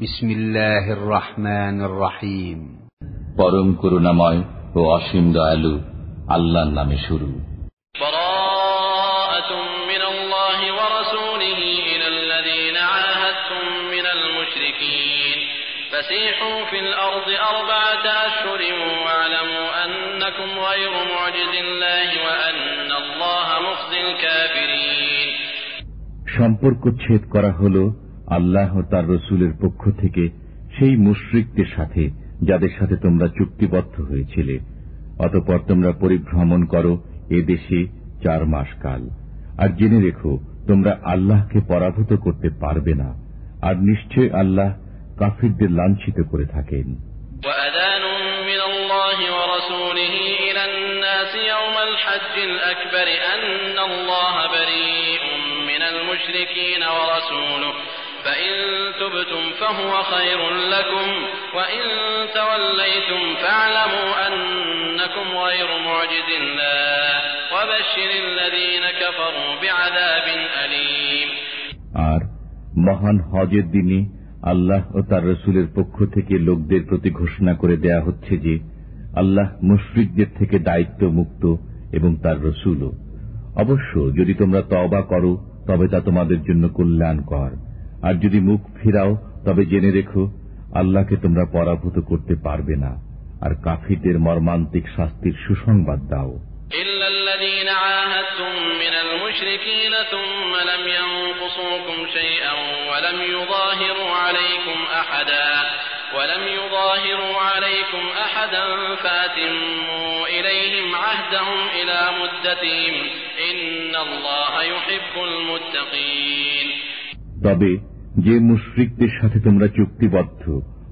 বিসমিল্লাহির রহমানির রহিম। পরম করুণাময় ও অসীম দয়ালু আল্লাহর নামে শুরু। বারাআতুম মিনাল্লাহি ওয়া রাসূলিহি ইলাল্লাযীনা আহাদতুম মিনাল মুশরিকিন ফাসীহু ফিল আরদি আরবা'আতা আশহুরিন ওয়া'লামু আন্নাকুম গায়রু মু'জিজিল্লাহি ওয়া আন্নাল্লাহা মুখজিল কাফিরিন। সম্পর্ক ছেদ করা হলো আল্লাহ ও তার রসুলের পক্ষ থেকে সেই মুশরিকদের সাথে যাদের সাথে তোমরা চুক্তিবদ্ধ হয়েছিলে। অতঃপর তোমরা পরিভ্রমণ করো এ দেশে 4 মাস কাল। আর জেনে রেখো তোমরা আল্লাহকে পরাভূত করতে পারবে না, আর নিশ্চয় আল্লাহ কাফিরদের লাঞ্ছিত করে থাকেন। المشركين ورسوله فإن تبتم فهو خير لكم وإن توليتم فاعلموا أنكم غير معجز الله وبشر الذين كفروا بعذاب أليم। আর মহান হজের দিনে আল্লাহ ও তার রসুলের পক্ষ থেকে লোকদের প্রতি ঘোষণা করে দেয়া হচ্ছে যে আল্লাহ মুশরিকদের থেকে দায়িত্ব মুক্ত এবং তার রসুলও। অবশ্য যদি তোমরা তওবা করো তবে তা তোমাদের জন্য কল্যাণকর, আর যদি মুখ ফিরাও তবে জেনে রেখো আল্লাহকে তোমরা পরাভূত করতে পারবে না, আর কাফিরদের মর্মান্তিক শাস্তির সুসংবাদ দাও। ইল্লাল্লাযীনা আহাদতুম মিনাল মুশরিকিনা থুম্মা লাম ইয়ানকুসুকুম শাইআন ওয়া লাম ইউযাহিরু আলাইকুম আহাদান ফাতিম্মু ইলাইহিম আহদাহুম ইলা মুদ্দাতিহিম ইন্নাল্লাহা ইউহিব্বুল মুত্তাকিন। তবে যে মুশরিকদের সাথে তোমরা চুক্তিবদ্ধ,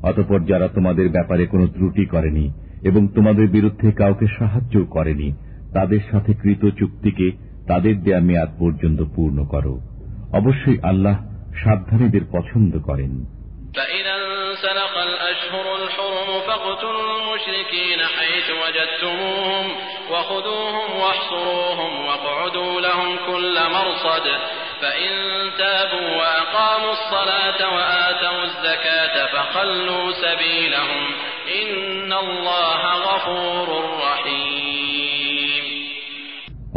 অতঃপর যারা তোমাদের ব্যাপারে কোনো ত্রুটি করেনি এবং তোমাদের বিরুদ্ধে কাউকে সাহায্য করেনি, তাদের সাথে কৃত চুক্তিকে তাদের দেয়া মেয়াদ পর্যন্ত পূর্ণ করো। অবশ্যই আল্লাহ সাবধানীদের পছন্দ করেন। فإذا انسلخ الأشهر الحرم فاقتلوا المشركين حيث وجدتموهم وخذوهم واحصروهم واقعدوا لهم كل مرصد فإن تابوا وأقاموا الصلاة وآتوا الزكاة فخلوا سبيلهم إن الله غفور رحيم।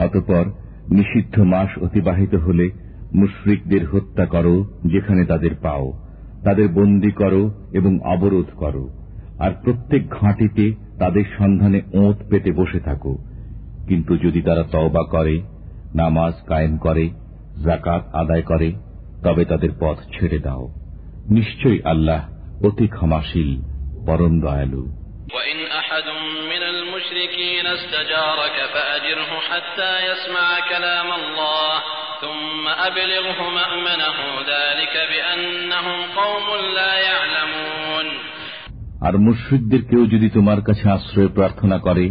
অতঃপর নিষিদ্ধ মাস অতিবাহিত হলে মুশরিকদের হত্যা করো যেখানে তাদের পাও, তাদের বন্দী করো এবং অবরোধ করো, আর প্রত্যেক ঘাঁটিতে তাদের সন্ধানে ওঁত পেতে বসে থাকো। কিন্তু যদি তারা তওবা করে, নামাজ কায়েম করে, যাকাত আদায় করে, তবে তাদের পথ ছেড়ে দাও। নিশ্চয়ই আল্লাহ অতি ক্ষমাশীল, পরম দয়ালু। وإن أحد من المشركين استجارك فأجره حتى يسمع كلام الله ثم أبلغه مأمنه ذلك بأنهم قوم لا يعلمون। আর মুশরিকদের কেউ যদি তোমার কাছে আশ্রয় প্রার্থনা করে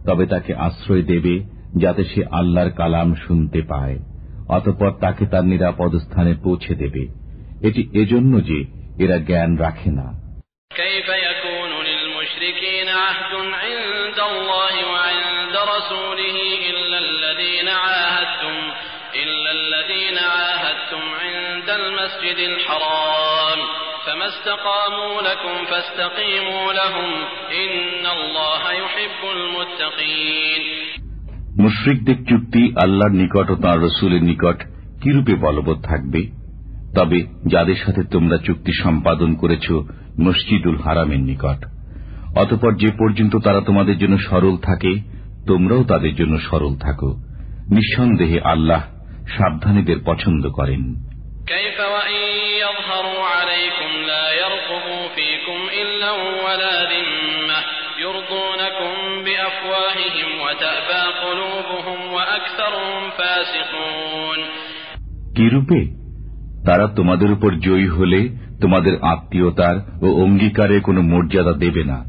তবে তাকে আশ্রয় দেবে যাতে সে আল্লাহর কালাম শুনতে পায়, অতঃপর তাকে তার নিরাপদ স্থানে পৌঁছে দেবে। এটি এজন্য যে এরা জ্ঞান রাখে না। كيف يكون للمشركين عهد عند الله وعند رسوله إلا الذين عاهدتم عند المسجد الحرام فما استقاموا لكم فاستقيموا لهم إن الله يحب المتقين। মুশরিকদের চুক্তি আল্লাহর নিকট ও তাঁর রসুলের নিকট কিরূপে বলবৎ থাকবে? তবে যাদের সাথে তোমরা চুক্তি সম্পাদন করেছ মসজিদুল হারামের নিকট, অতঃপর যে পর্যন্ত তারা তোমাদের জন্য সরল থাকে তোমরাও তাদের জন্য সরল থাকো। নিঃসন্দেহে আল্লাহ সাবধানীদের পছন্দ করেন। كيف وإن يظهروا عليكم لا يرقبوا فيكم إلا ولا ذمة يرضونكم بأفواههم وتأبى قلوبهم وأكثرهم فاسقون। কিরূপে? তারা তোমাদের উপর জয়ী হলে তোমাদের আত্মীয়তার ও অঙ্গীকারে কোনো মর্যাদা দেবে না।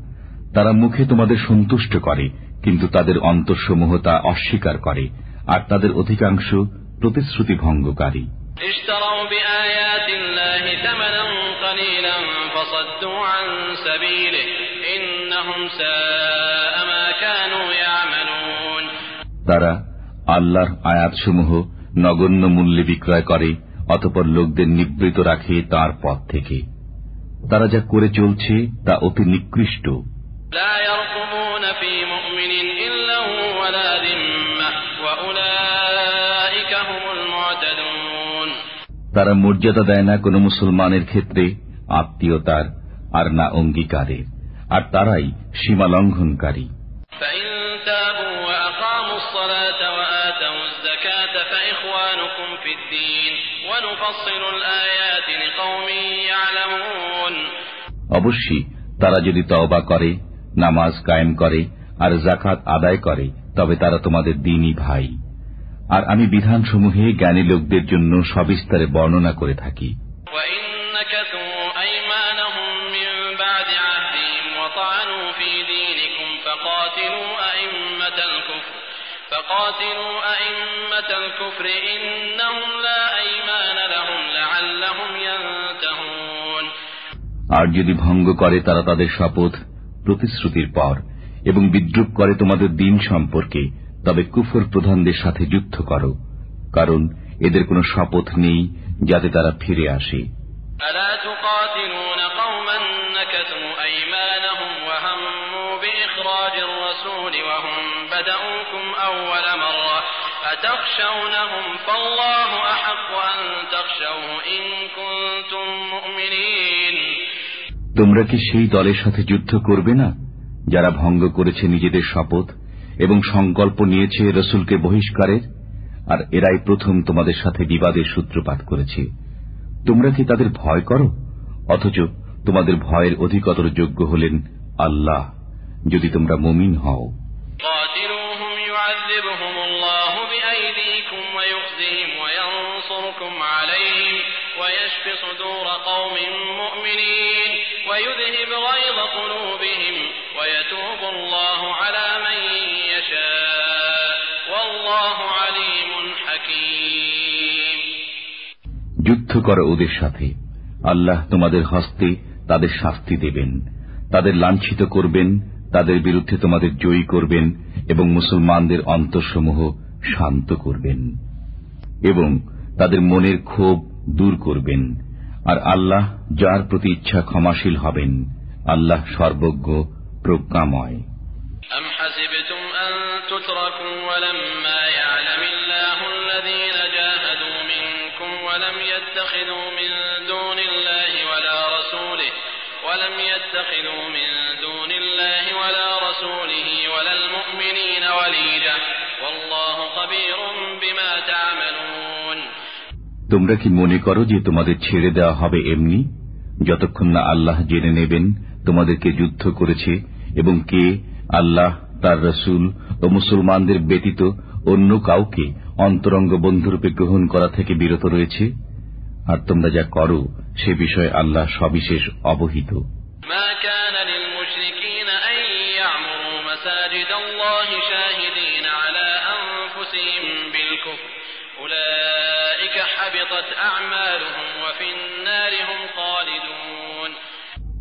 তারা মুখে তোমাদের সন্তুষ্ট করে, কিন্তু তাদের অন্তরসমূহ তা অস্বীকার করে, আর তাদের অধিকাংশ প্রতিশ্রুতি ভঙ্গকারী। اشتروا بآيات الله ثمنا قليلا فصدوا عن سبيله إنهم ساء ما كانوا يعملون। তারা আল্লাহর আয়াতসমূহ নগণ্য মূল্যে বিক্রয় করে, অতঃপর লোকদের নিবৃত রাখে তার পথ থেকে। তারা যা করে চলছে তা অতি নিকৃষ্ট। لا يرقبون في مؤمن إلا ولا ذمة وأولئك هم المعتدون। তারা মর্যাদা দেয় না কোন মুসলমানের ক্ষেত্রে আত্মীয়তার আর না অঙ্গীকারের, আর তারাই সীমা লঙ্ঘনকারী। فإن تابوا وأقاموا الصلاة وآتوا الزكاة فإخوانكم في الدين ونفصل الآيات لقوم يعلمون। অবশ্যই তারা যদি তওবা করে, নামাজ কায়েম করে আর যাকাত আদায় করে, তবে তারা তোমাদের দ্বীনী ভাই। আর আমি বিধানসমূহে জ্ঞানী লোকদের জন্য সবিস্তারে বর্ণনা করে থাকি। وإن نكثوا أيمانهم من بعد عهدهم وطعنوا في دينكم فقاتلوا أئمة الكفر إنهم لا أيمان لهم لعلهم ينتهون। আর যদি ভঙ্গ করে তারা তাদের শপথ প্রতিশ্রুতির পর এবং বিদ্রুপ করে তোমাদের দিন সম্পর্কে, তবে কুফর প্রধানদের সাথে যুদ্ধ করো, কারণ এদের কোনো শপথ নেই যাতে তারা ফিরে আসে। ألا تقاتلون قوما نكثوا أيمانهم وهموا بإخراج الرسول وهم بدؤوكم أول مرة أتخشونهم فالله أحق أن تخشوه إن كنتم مؤمنين। তোমরা কি সেই দলের সাথে যুদ্ধ করবে না যারা ভঙ্গ করেছে নিজেদের শপথ এবং সংকল্প নিয়েছে রসুলকে বহিষ্কারের, আর এরাই প্রথম তোমাদের সাথে বিবাদের সূত্রপাত করেছে। তোমরা কি তাদের ভয় করো? অথচ তোমাদের ভয়ের অধিকতর যোগ্য হলেন আল্লাহ, যদি তোমরা মুমিন হও। قاتلوهم يعذبهم الله بأيديكم ويخزهم وينصركم عليهم ويشف صدور قوم مؤمنين ويذهب غيظ قلوبهم ويتوب الله على من يشاء والله عليم حكيم। যুদ্ধ করো ওদের সাথে, আল্লাহ তোমাদের হস্তে তাদের শাস্তি দেবেন, তাদের লাঞ্ছিত করবেন, তাদের বিরুদ্ধে তোমাদের জয়ী করবেন এবং মুসলমানদের অন্তরসমূহ শান্ত করবেন এবং তাদের মনের ক্ষোভ দূর করবেন। আর আল্লাহ যার প্রতি ইচ্ছা ক্ষমাশীল হবেন। আল্লাহ সর্বজ্ঞ প্রজ্ঞাময়। أم حسبتم أن تتركوا ولما يعلم الله الذين جاهدوا منكم ولم يتخذوا من دون الله ولا رسوله ولا المؤمنين وليجة والله خبير بما تعملون। তোমরা কি মনে করো যে তোমাদের ছেড়ে দেওয়া হবে এমনি, যতক্ষণ না আল্লাহ জেনে নেবেন তোমাদেরকে যুদ্ধ করেছে এবং কে আল্লাহ, তার রসুল ও মুসলমানদের ব্যতীত অন্য কাউকে অন্তরঙ্গ বন্ধুরূপে গ্রহণ করা থেকে বিরত রয়েছে? আর তোমরা যা করো সে বিষয়ে আল্লাহ সবিশেষ অবহিত। ما كان للمشركين أن يعمروا مساجد الله شاهدين على أنفسهم بالكفر أولئك حبطت أعمالهم وفي النار هم خالدون।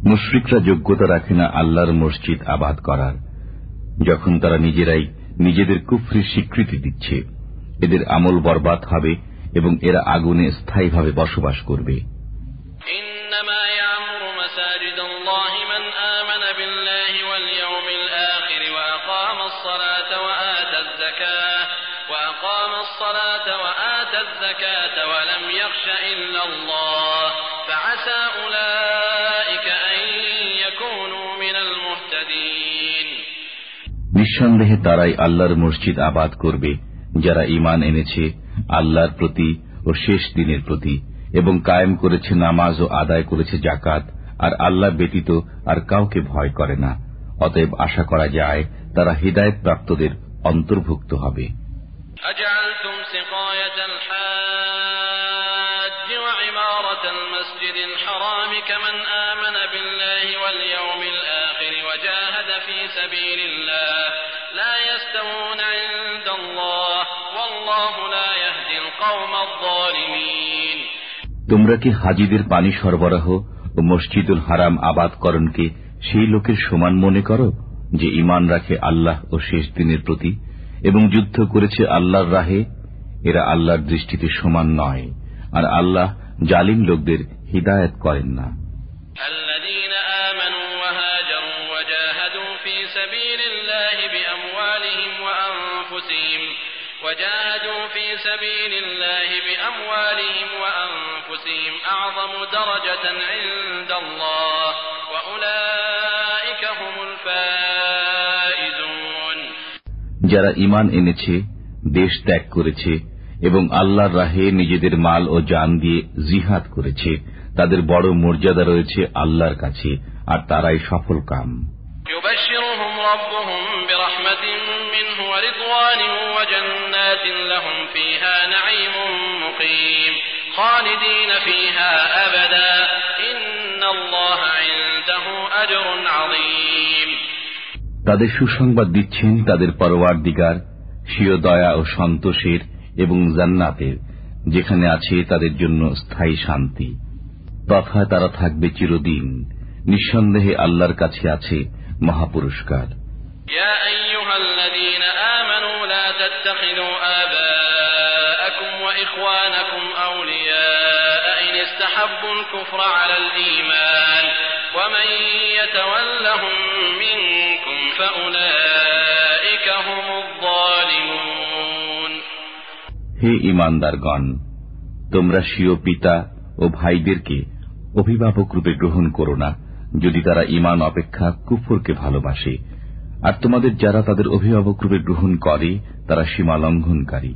মুশরিকরা যোগ্যতা রাখে না আল্লাহর মসজিদ আবাদ করার, যখন তারা নিজেরাই নিজেদের কুফরির স্বীকৃতি দিচ্ছে। এদের আমল বরবাদ হবে এবং এরা আগুনে স্থায়ীভাবে বসবাস করবে। إنما يعمر مساجد الله من آمن بالله واليوم الآخر وأقام الصلاة وآتى الزكاة ولم يخش إلا الله فعسى أولئك أن يكونوا من المهتدين। নিঃসন্দেহে তারাই আল্লাহর মসজিদ আবাদ করবে যারা ঈমান এনেছে আল্লাহর প্রতি ও শেষ দিনের প্রতি এবং কায়েম করেছে নামাজ ও আদায় করেছে যাকাত, আর আল্লাহ ব্যতীত আর কাউকে ভয় করে না। অতএব আশা করা যায় তারা হিদায়াত প্রাপ্তদের অন্তর্ভুক্ত হবে। أجعلتم سقاية الحاج وعمارة المسجد الحرام كمن آمن بالله واليوم الآخر وجاهد في سبيل الله لا يستوون عند الله والله لا يهدي القوم الظالمين। তোমরা কি হাজীদের পানি সরবরাহ ও মসজিদুল হারাম আবাদকরণকে সেই লোকের সমান মনে করো যে ঈমান রাখে আল্লাহ ও শেষ দিনের প্রতি এবং যুদ্ধ করেছে আল্লাহর রাহে? এরা আল্লাহর দৃষ্টিতে সমান নয়, আর আল্লাহ জালিম লোকদের হিদায়াত করেন না। الذين آمنوا وهاجروا وجاهدوا في سبيل الله بأموالهم أعظم درجة عند الله وأولئك هم الفائزون যারা ঈমান এনেছে, দেশ ত্যাগ করেছে এবং আল্লাহর রাহে নিজেদের মাল ও জান দিয়ে জিহাদ করেছে, তাদের বড় মর্যাদা রয়েছে আল্লাহর কাছে, আর তারাই সফল কাম। يبشرهم ربهم برحمة منه ورضوان وجنات لهم فيها نعيم مقيم خالدين فيها أبدا إن الله عنده أجر عظيم তাদের সুসংবাদ দিচ্ছেন তাদের পরওয়ারদিগার স্বীয় দয়া ও সন্তোষের এবং জান্নাতের, যেখানে আছে তাদের জন্য স্থায়ী শান্তি, তথা তারা থাকবে চিরদিন। নিঃসন্দেহে আল্লাহর কাছে আছে মহাপুরস্কার। يا أيها الذين آمنوا لا تتخذوا آباءكم وإخوانكم أولياء إن استحبوا الكفر على الإيمان ومن يتولهم منكم فأولئك هم الظالمون হে ঈমানদারগণ, তোমরা স্বীয় পিতা ও ভাইদেরকে অভিভাবক রূপে গ্রহণ করো না, যদি তারা ঈমান অপেক্ষা কুফরকে ভালোবাসে, আর তোমাদের যারা তাদের অভিভাবক রূপে গ্রহণ করে তারা সীমা লঙ্ঘনকারী।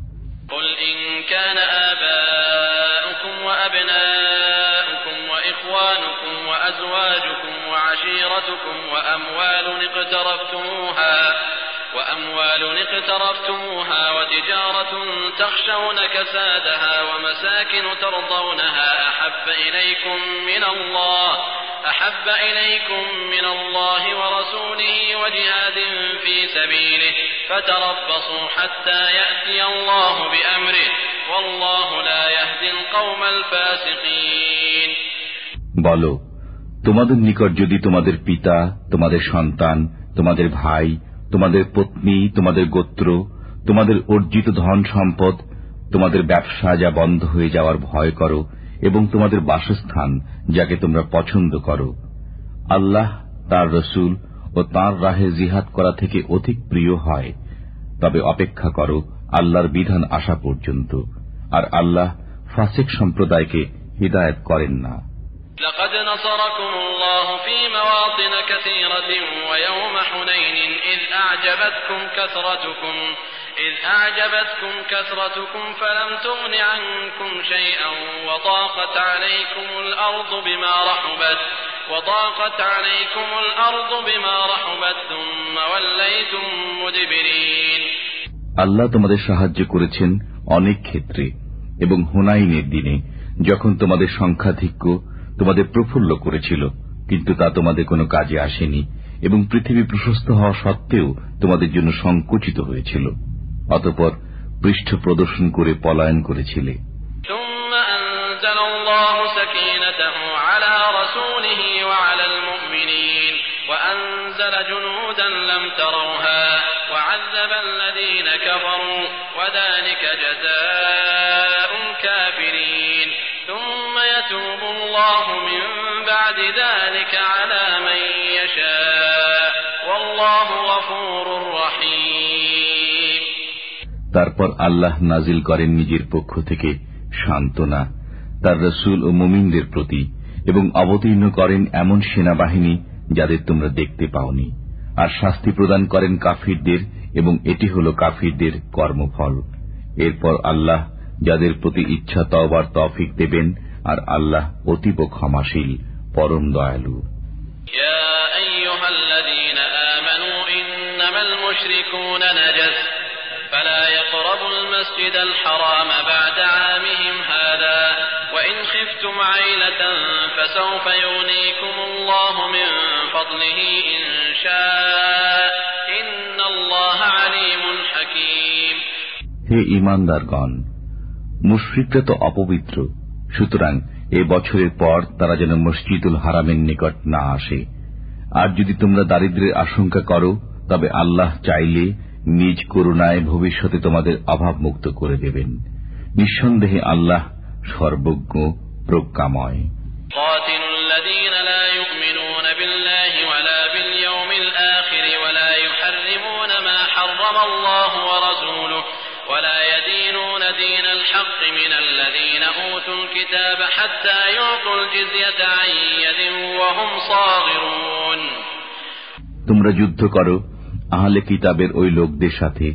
قل إن كان آباؤكم وأبناؤكم وإخوانكم وأزواجكم وعشيرتكم وأموال اقترفتموها وتجارة تخشون كسادها ومساكن ترضونها أحب إليكم من الله ورسوله وجهاد في سبيله فتربصوا حتى يأتي الله بأمره والله لا يهدي القوم الفاسقين বলো, তোমাদের নিকট যদি তোমাদের পিতা, তোমাদের সন্তান, তোমাদের ভাই, তোমাদের পত্নী, তোমাদের গোত্র, তোমাদের অর্জিত ধন সম্পদ, তোমাদের ব্যবসা যা বন্ধ হয়ে যাওয়ার ভয় করো এবং তোমাদের বাসস্থান যাকে তোমরা পছন্দ করো, আল্লাহ, তার রসুল ও তাঁর রাহে জিহাদ করা থেকে অধিক প্রিয় হয়, তবে অপেক্ষা করো আল্লাহর বিধান আসা পর্যন্ত, আর আল্লাহ ফাসিক সম্প্রদায়কে হিদায়াত করেন না। لقد نصركم الله في مواطن كثيرة ويوم حنين إذ أعجبتكم كثرتكم فلم تغن عنكم شيئا وضاقت عليكم الأرض بما رحبت ثم وليتم مدبرين আল্লাহ তোমাদের সাহায্য করেছেন অনেক ক্ষেত্রে, এবং হুনাইনের দিনে যখন তোমাদের সংখ্যাধিক্য তোমাদের প্রফুল্ল করেছিল, কিন্তু তা তোমাদের কোনো কাজে আসেনি, এবং পৃথিবী প্রশস্ত হওয়া সত্ত্বেও তোমাদের জন্য সংকুচিত হয়েছিল। অতঃপর পৃষ্ঠ প্রদর্শন করে পলায়ন করেছিলে। ثم أنزل الله سكينته على رسوله وعلى المؤمنين وأنزل جنودا لم تروها وعذب الذين كفروا وذلك جزاء الكافرين ثم يتوب الله من بعد ذلك على من يشاء والله غفور رحيم তারপর আল্লাহ নাজিল করেন নিজের পক্ষ থেকে সান্ত্বনা তার রাসূল ও মুমিনদের প্রতি, এবং অবতীর্ণ করেন এমন সেনাবাহিনী যাদের তোমরা দেখতে পাওনি, আর শাস্তি প্রদান করেন কাফিরদের, এবং এটি হল কাফিরদের কর্মফল। এরপর আল্লাহ যাদের প্রতি ইচ্ছা তওবার তৌফিক দেবেন, আর আল্লাহ অতীব ক্ষমাশীল, পরম দয়ালু। يا أيها الذين آمنوا إنما المشركون نجس فلا يقربوا المسجد الحرام بعد عامهم هذا وإن خفتم عيلة فسوف يغنيكم الله من فضله إن شاء إن الله عليم حكيم হে ঈমানদারগণ, মুশরিকরা তো অপবিত্র, সুতরাং এ বছরের পর তারা যেন মসজিদুল হারামের নিকট না আসে। আর যদি তোমরা দারিদ্র্যের আশঙ্কা করো, তবে আল্লাহ চাইলে নিজ করুণায় ভবিষ্যতে তোমাদের অভাব মুক্ত করে দেবেন। নিঃসন্দেহে আল্লাহ সর্বজ্ঞ, প্রজ্ঞাময়। قاتلوا الذين لا ولا يدينون دين الحق من الذين أوتوا الكتاب حتى يعطوا الجزية عن يد وهم صاغرون তোমরা যুদ্ধ করো আহলে কিতাবের ওই লোকদের সাথে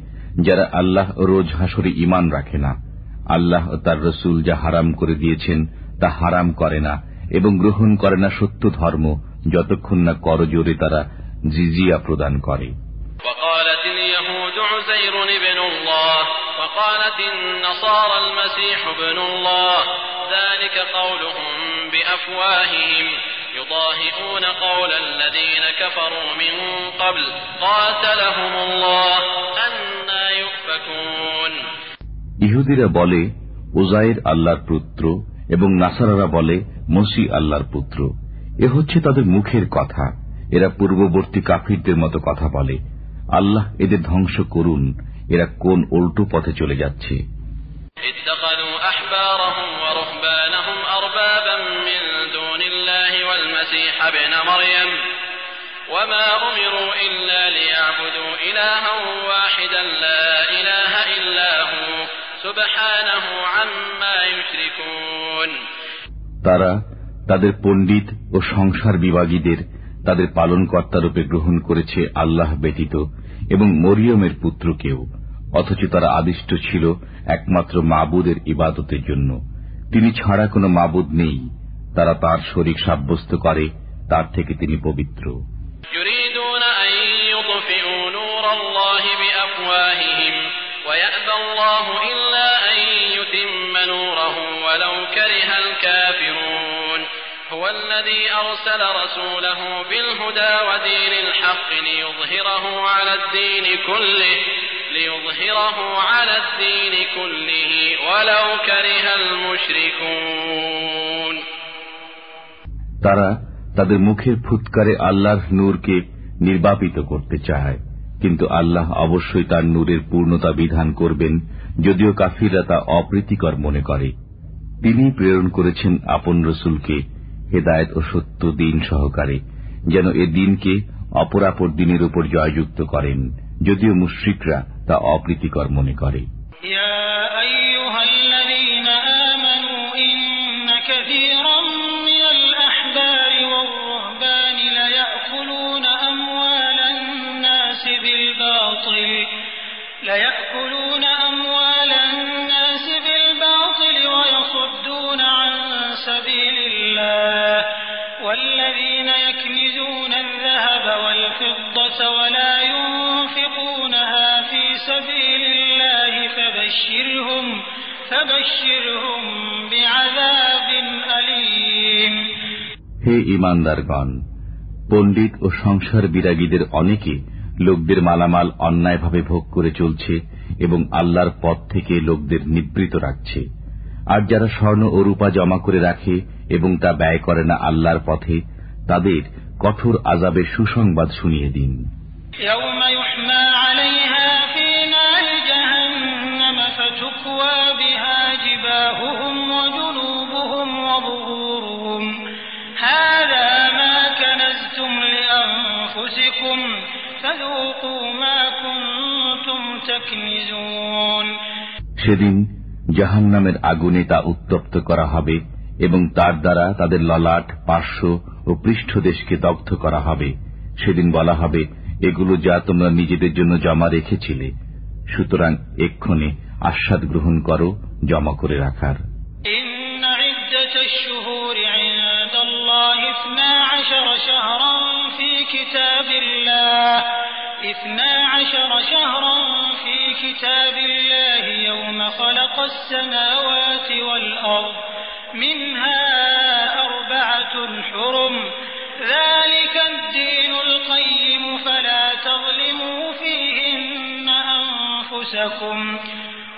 যারা আল্লাহ ও রোজ হাসরে ঈমান রাখে না, আল্লাহ ও তার রাসূল যা হারাম করে দিয়েছেন তা হারাম করে না এবং গ্রহণ করে না সত্য ধর্ম যতক্ষণ না করজোরে তারা জিজিয়া প্রদান করে। وقالت اليهود عزير ابن الله وقالت النصارى المسيح ابن الله ذلك قولهم بأفواههم يضاهئون قول الذين كفروا من قبل قاتلهم الله أنى يؤفكون ইহুদিরা বলে উজাইর আল্লাহর পুত্র এবং নাসারারা বলে মসিহ আল্লাহর পুত্র। এ হচ্ছে তাদের মুখের কথা। এরা পূর্ববর্তী কাফিরদের মতো কথা বলে। আল্লাহ এদের ধ্বংস করুন, এরা কোন উল্টো পথে চলে যাচ্ছে। اتخذوا أحبارهم ورهبانهم أربابا من دون الله والمسيح ابن مريم وما أمروا إلا ليعبدوا إلها واحدا لا إله إلا هو سبحانه عما يشركون তারা তাদের পণ্ডিত ও সংসার বিভাগীদের তাদের পালনকর্তারূপে গ্রহণ করেছে আল্লাহ ব্যতীত এবং মরিয়মের পুত্রকেও, অথচ তারা আদিষ্ট ছিল একমাত্র মাবুদের ইবাদতের জন্য। তিনি ছাড়া কোনো মাবুদ নেই। তারা তার শরীক সাব্যস্ত করে, তার থেকে তিনি পবিত্র। يريدون أن يطفئوا نور الله بأفواههم ويأبى الله إلا أن يتم نوره ولو كره الكافرون هو الذي أرسل رسوله بالهدى ودين الحق ليظهره على الدين كله ولو كره المشركون তারা তাদের মুখের ফুৎকারে আল্লাহর নূরকে নির্বাপিত করতে চায়, কিন্তু আল্লাহ অবশ্যই তার নূরের পূর্ণতা বিধান করবেন, যদিও কাফিররা তা অপ্রীতিকর মনে করে। তিনি প্রেরণ করেছেন আপন রসুলকে হেদায়েত ও সত্য দিন সহকারে, যেন এ দিনকে অপরাপর দিনের উপর জয়যুক্ত করেন, যদিও মুশরিকরা তা অপ্রীতিকর মনে করে। ليأكلون أموال الناس بالباطل ويصدون عن سبيل الله والذين يكنزون الذهب والفضة ولا ينفقونها في سبيل الله فبشرهم بعذاب أليم হে ঈমানদারগণ, পণ্ডিত ও সংসার বিরাগীদের অনেকে লোকদের মালামাল অন্যায়ভাবে ভোগ করে চলছে এবং আল্লাহর পথ থেকে লোকদের নিবৃত রাখছে। আর যারা স্বর্ণ ও রূপা জমা করে রাখে এবং তা ব্যয় করে না আল্লাহর পথে, তাদের কঠোর আযাবের সুসংবাদ শুনিয়ে দিন। সেদিন জাহান্নামের আগুনে তা উত্তপ্ত করা হবে এবং তার দ্বারা তাদের ললাট, পার্শ্ব ও পৃষ্ঠদেশকে দগ্ধ করা হবে। সেদিন বলা হবে, এগুলো যা তোমরা নিজেদের জন্য জমা রেখেছিলে, সুতরাং এক্ষণে আস্বাদ গ্রহণ করো জমা করে রাখার। كتاب الله يوم خلق السماوات والأرض منها أربعة حرم ذلك الدين القيم فلا تظلموا فيهن أنفسكم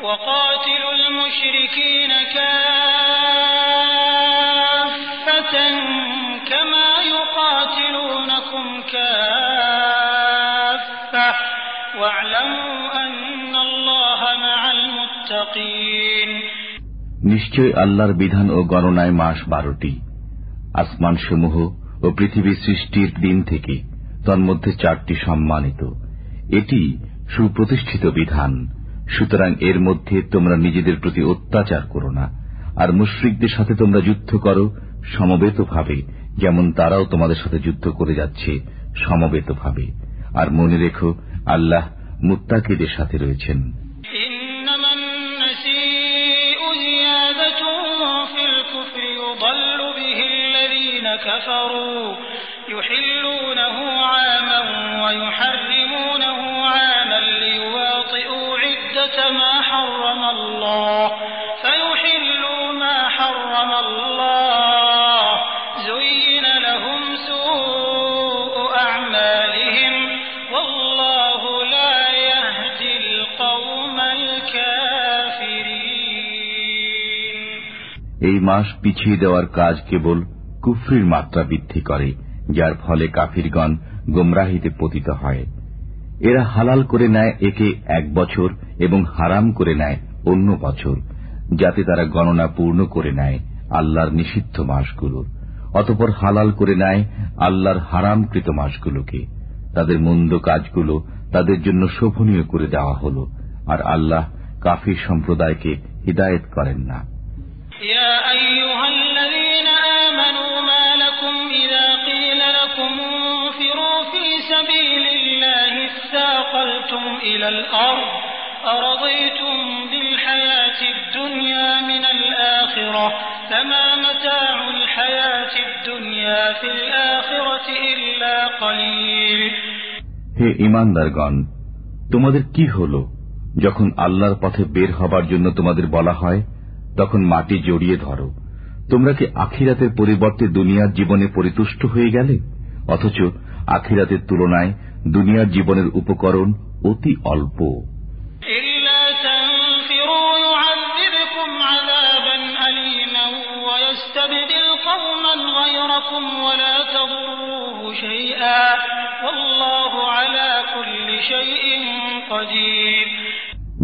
وقاتلوا المشركين كافة كما يقاتلونكم كافة واعلموا أن الله مع المتقين নিশ্চয় আল্লাহর বিধান ও গণনায় মাস 12টি, আসমানসমূহ ও পৃথিবী সৃষ্টির দিন থেকে তন্মধ্যে 4টি সম্মানিত। এটি সুপ্রতিষ্ঠিত বিধান। সুতরাং এর মধ্যে তোমরা নিজেদের প্রতি অত্যাচার করো না, আর মুশরিকদের সাথে তোমরা যুদ্ধ করো সমবেতভাবে, যেমন তারাও তোমাদের সাথে যুদ্ধ করে যাচ্ছে সমবেতভাবে। আর মনে রেখো, আল্লাহ মুত্তাকিদের সাথে রয়েছেন। يحلونه عاما ويحرمونه عاما ليواطئوا عدة ما حرم الله فيحلوا ما حرم الله زين لهم سوء أعمالهم والله لا يهدي القوم الكافرين। এই মাস পিছিয়ে দেওয়ার কাজ কেবল কুফরির মাত্রা বৃদ্ধি করে, যার ফলে কাফিরগণ গোমরাহিতে পতিত হয়। এরা হালাল করে নেয় একে 1 বছর এবং হারাম করে নেয় অন্য বছর, যাতে তারা গণনা পূর্ণ করে নেয় আল্লাহর নিষিদ্ধ মাসগুলোর। অতঃপর হালাল করে নেয় আল্লাহর হারামকৃত মাসগুলোকে। তাদের মন্দ কাজগুলো তাদের জন্য শোভনীয় করে দেওয়া হল, আর আল্লাহ কাফির সম্প্রদায়কে হিদায়েত করেন না। يا أيها الذين آمنوا ما لكم إذا قيل لكم انفروا في سبيل الله اثاقلتم إلى الأرض أرضيتم بالحياة الدنيا من الآخرة فما متاع الحياة الدنيا في الآخرة إلا قليل। হে ঈমানদারগণ, তোমাদের কি হলো যখন আল্লাহর পথে বের হবার জন্য তোমাদের বলা হয় তখন মাটি জড়িয়ে ধরো? তোমরা কি আখিরাতের পরিবর্তে দুনিয়ার জীবনে পরিতুষ্ট হয়ে গেলে? অথচ আখিরাতের তুলনায় দুনিয়ার জীবনের উপকরণ অতি অল্প।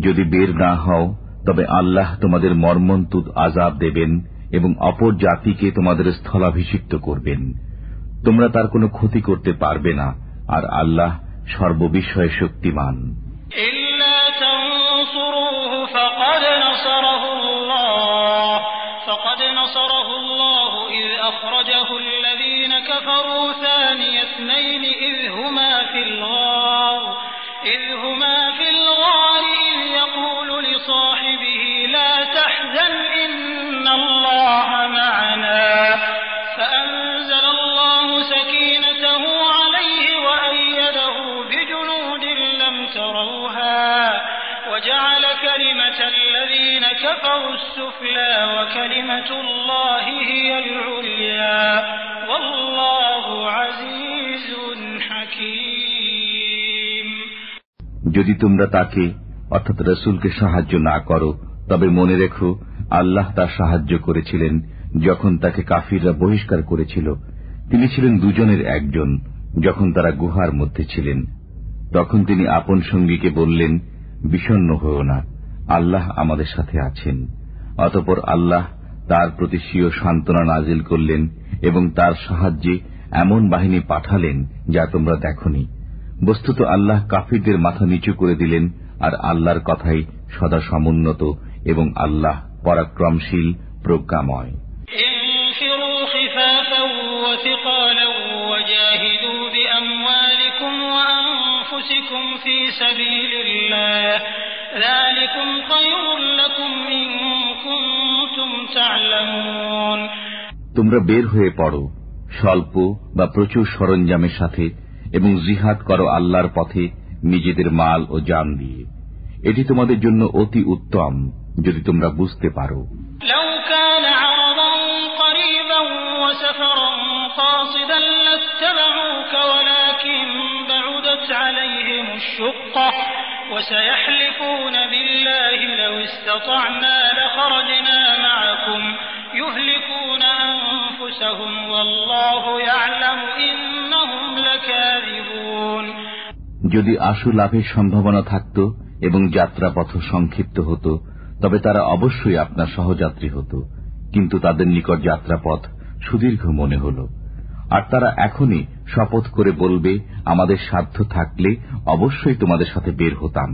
যদি বের না হও তবে আল্লাহ তোমাদের মর্মন্তুদ আযাব দেবেন এবং অপর জাতিকে তোমাদের স্থলাভিষিক্ত করবেন। তোমরা তার কোনো ক্ষতি করতে পারবে না, আর আল্লাহ সর্ববিষয়ে শক্তিমান। فقد نصره الله إذ أخرجه الذين كفروا ثاني اثنين إذ هما في الغار إذ يقول لصاحبه لا تحزن إن الله معنا فأنزل الله سكينته عليه وأيده بجنود لم تروها وجعل كلمة الذين كفروا السفلى وكلمة الله هي العليا والله عزيز حكيم। যদি তোমরা তাকে অর্থাৎ রাসূলকে সাহায্য না করো তবে মনে রেখো, আল্লাহ তার সাহায্য করেছিলেন যখন তাকে কাফিররা বহিষ্কার করেছিল। তিনি ছিলেন দুজনের একজন যখন তারা গুহার মধ্যে ছিলেন। তখন তিনি আপন সঙ্গীকে বললেন, বিষণ্ণ হও না, আল্লাহ আমাদের সাথে আছেন। অতঃপর আল্লাহ তার প্রতি স্বীয় সান্ত্বনা নাজিল করলেন এবং তার সাহায্যে এমন বাহিনী পাঠালেন যা তোমরা দেখনি। বস্তুত আল্লাহ কাফিরদের মাথা নিচু করে দিলেন, আর আল্লাহর কথাই সদা সমুন্নত এবং আল্লাহ পরাক্রমশীল প্রজ্ঞাময়। তোমরা বের হয়ে পড়ো স্বল্প বা প্রচুর সরঞ্জামের সাথে এবং জিহাদ করো আল্লাহর পথে নিজেদের মাল ও জান দিয়ে। এটি তোমাদের জন্য অতি উত্তম যদি তোমরা বুঝতে পারো। وسيحلفون بالله لو استطعنا لخرجنا معكم يهلكون أنفسهم والله يعلم إنهم لكاذبون। যদি আশু লাভের সম্ভাবনা থাকত এবং যাত্রাপথ সংক্ষিপ্ত হতো তবে তারা অবশ্যই আপনার সহযাত্রী হতো, কিন্তু তাদের নিকট যাত্রাপথ সুদীর্ঘ মনে হল। আর তারা এখনই শপথ করে বলবে, আমাদের সাধ্য থাকলে অবশ্যই তোমাদের সাথে বের হতাম।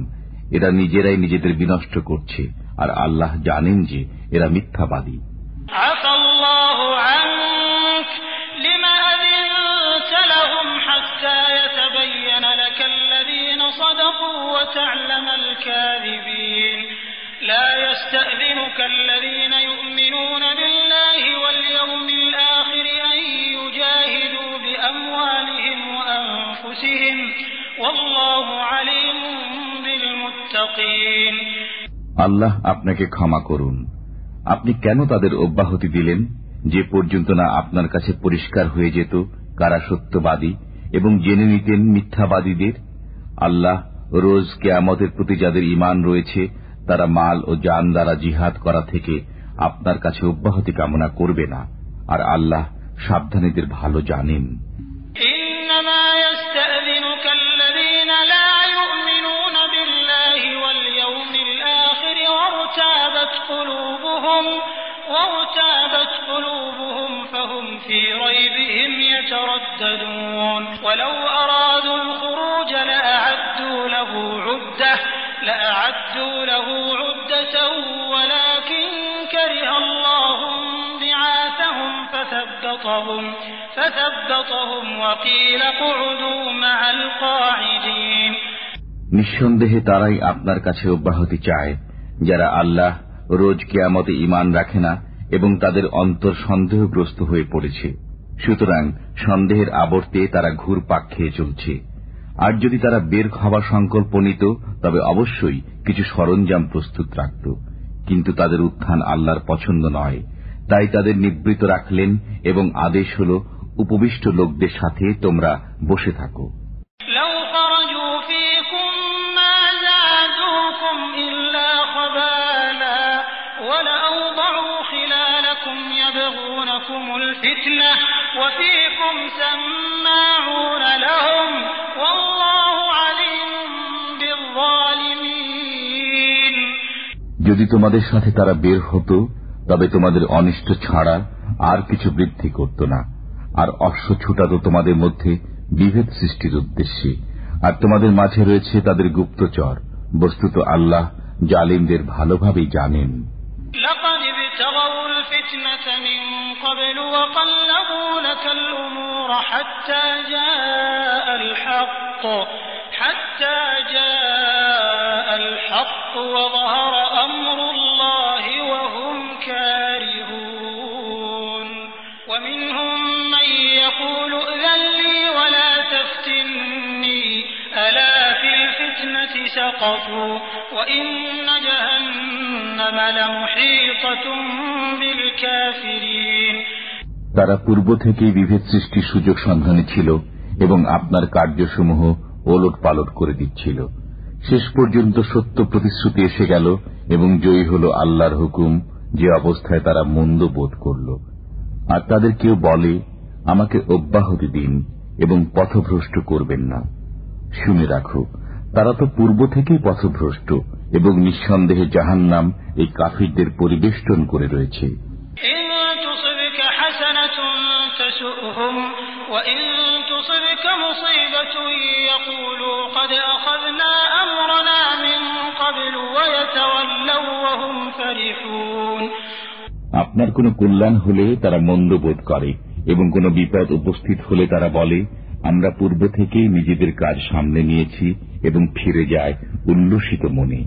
এরা নিজেরাই নিজেদের বিনষ্ট করছে, আর আল্লাহ জানেন যে এরা মিথ্যাবাদী। لا يستأذنك الذين يؤمنون بالله واليوم الآخر أن يجاهدوا بأموالهم وأنفسهم والله عليم بالمتقين। আল্লাহ আপনাকে ক্ষমা করুন। আপনি কেন তাদের অব্যাহতি দিলেন যে পর্যন্ত না আপনার কাছে পরিষ্কার হয়ে যেত কারা সত্যবাদী, এবং জেনে নিতেন মিথ্যাবাদীদের? আল্লাহ রোজ কিয়ামতের প্রতি যাদের ঈমান রয়েছে তারা মাল ও জান দ্বারা জিহাদ করা থেকে আপনার কাছে অব্যাহতি কামনা করবে না, আর আল্লাহ সাবধানীদের ভালো জানেন। وارتابت قلوبهم فهم في ريبهم يترددون ولو أرادوا الخروج لأعدوا له عدة ولكن كره الله بعاثهم فثبطهم وقيل اقعدوا مع القاعدين। নিঃসন্দেহে তারাই আপনার কাছে অব্যাহতি চায় যারা আল্লাহ রোজ কিয়ামতে ঈমান রাখে না এবং তাদের অন্তর সন্দেহগ্রস্ত হয়ে পড়েছে। সুতরাং সন্দেহের আবর্তে তারা ঘুরপাক খেয়ে চলছে। আর যদি তারা বের হওয়ার সংকল্প নিত তবে অবশ্যই কিছু সরঞ্জাম প্রস্তুত রাখত, কিন্তু তাদের উত্থান আল্লাহর পছন্দ নয়, তাই তাদের নিবৃত রাখলেন এবং আদেশ হল উপবিষ্ট লোকদের সাথে তোমরা বসে থাকো। الفتنة وفيكم سماعون لهم والله عليم بالظالمين। যদি তোমাদের সাথে তারা বের হতো তবে তোমাদের অনিষ্ট ছাড়া আর কিছু বৃদ্ধি করত না, আর অশ্ব ছুটাত তোমাদের মধ্যে বিভেদ সৃষ্টির উদ্দেশ্যে, আর তোমাদের মাঝে রয়েছে তাদের গুপ্তচর। বস্তুত আল্লাহ জালিমদের ভালোভাবেই জানেন। قبل وقلبوا لك الأمور حتى جاء الحق وظهر أمر الله وهم كارهون ومنهم من يقول ائذن لي ولا تفتني ألا في الفتنة سقطوا وإن جهنم لمحيطة بالكافرين। তারা পূর্ব থেকেই বিভেদ সৃষ্টির সুযোগ সন্ধানে ছিল এবং আপনার কার্যসমূহ ওলট পালট করে দিচ্ছিল। শেষ পর্যন্ত সত্য প্রতিশ্রুতি এসে গেল এবং জয়ী হল আল্লাহর হুকুম, যে অবস্থায় তারা মন্দ বোধ করল। আর তাদের কেউ বলে, আমাকে অব্যাহতি দিন এবং পথভ্রষ্ট করবেন না। শুনে রাখো, তারা তো পূর্ব থেকেই পথভ্রষ্ট এবং নিঃসন্দেহে জাহান্নাম এই কাফিরদের পরিবেষ্টন করে রয়েছে। وإن تصبك مصيبة يقولوا قد أخذنا أمرنا من قبل ويتولوا وهم فرحون। আপনার কোনো কল্যাণ হলে তারা মন্দ বোধ করে এবং কোনো বিপদ উপস্থিত হলে তারা বলে, আমরা পূর্ব থেকেই নিজেদের কাজ সামনে নিয়েছি, এবং ফিরে যায় উল্লসিত মনে।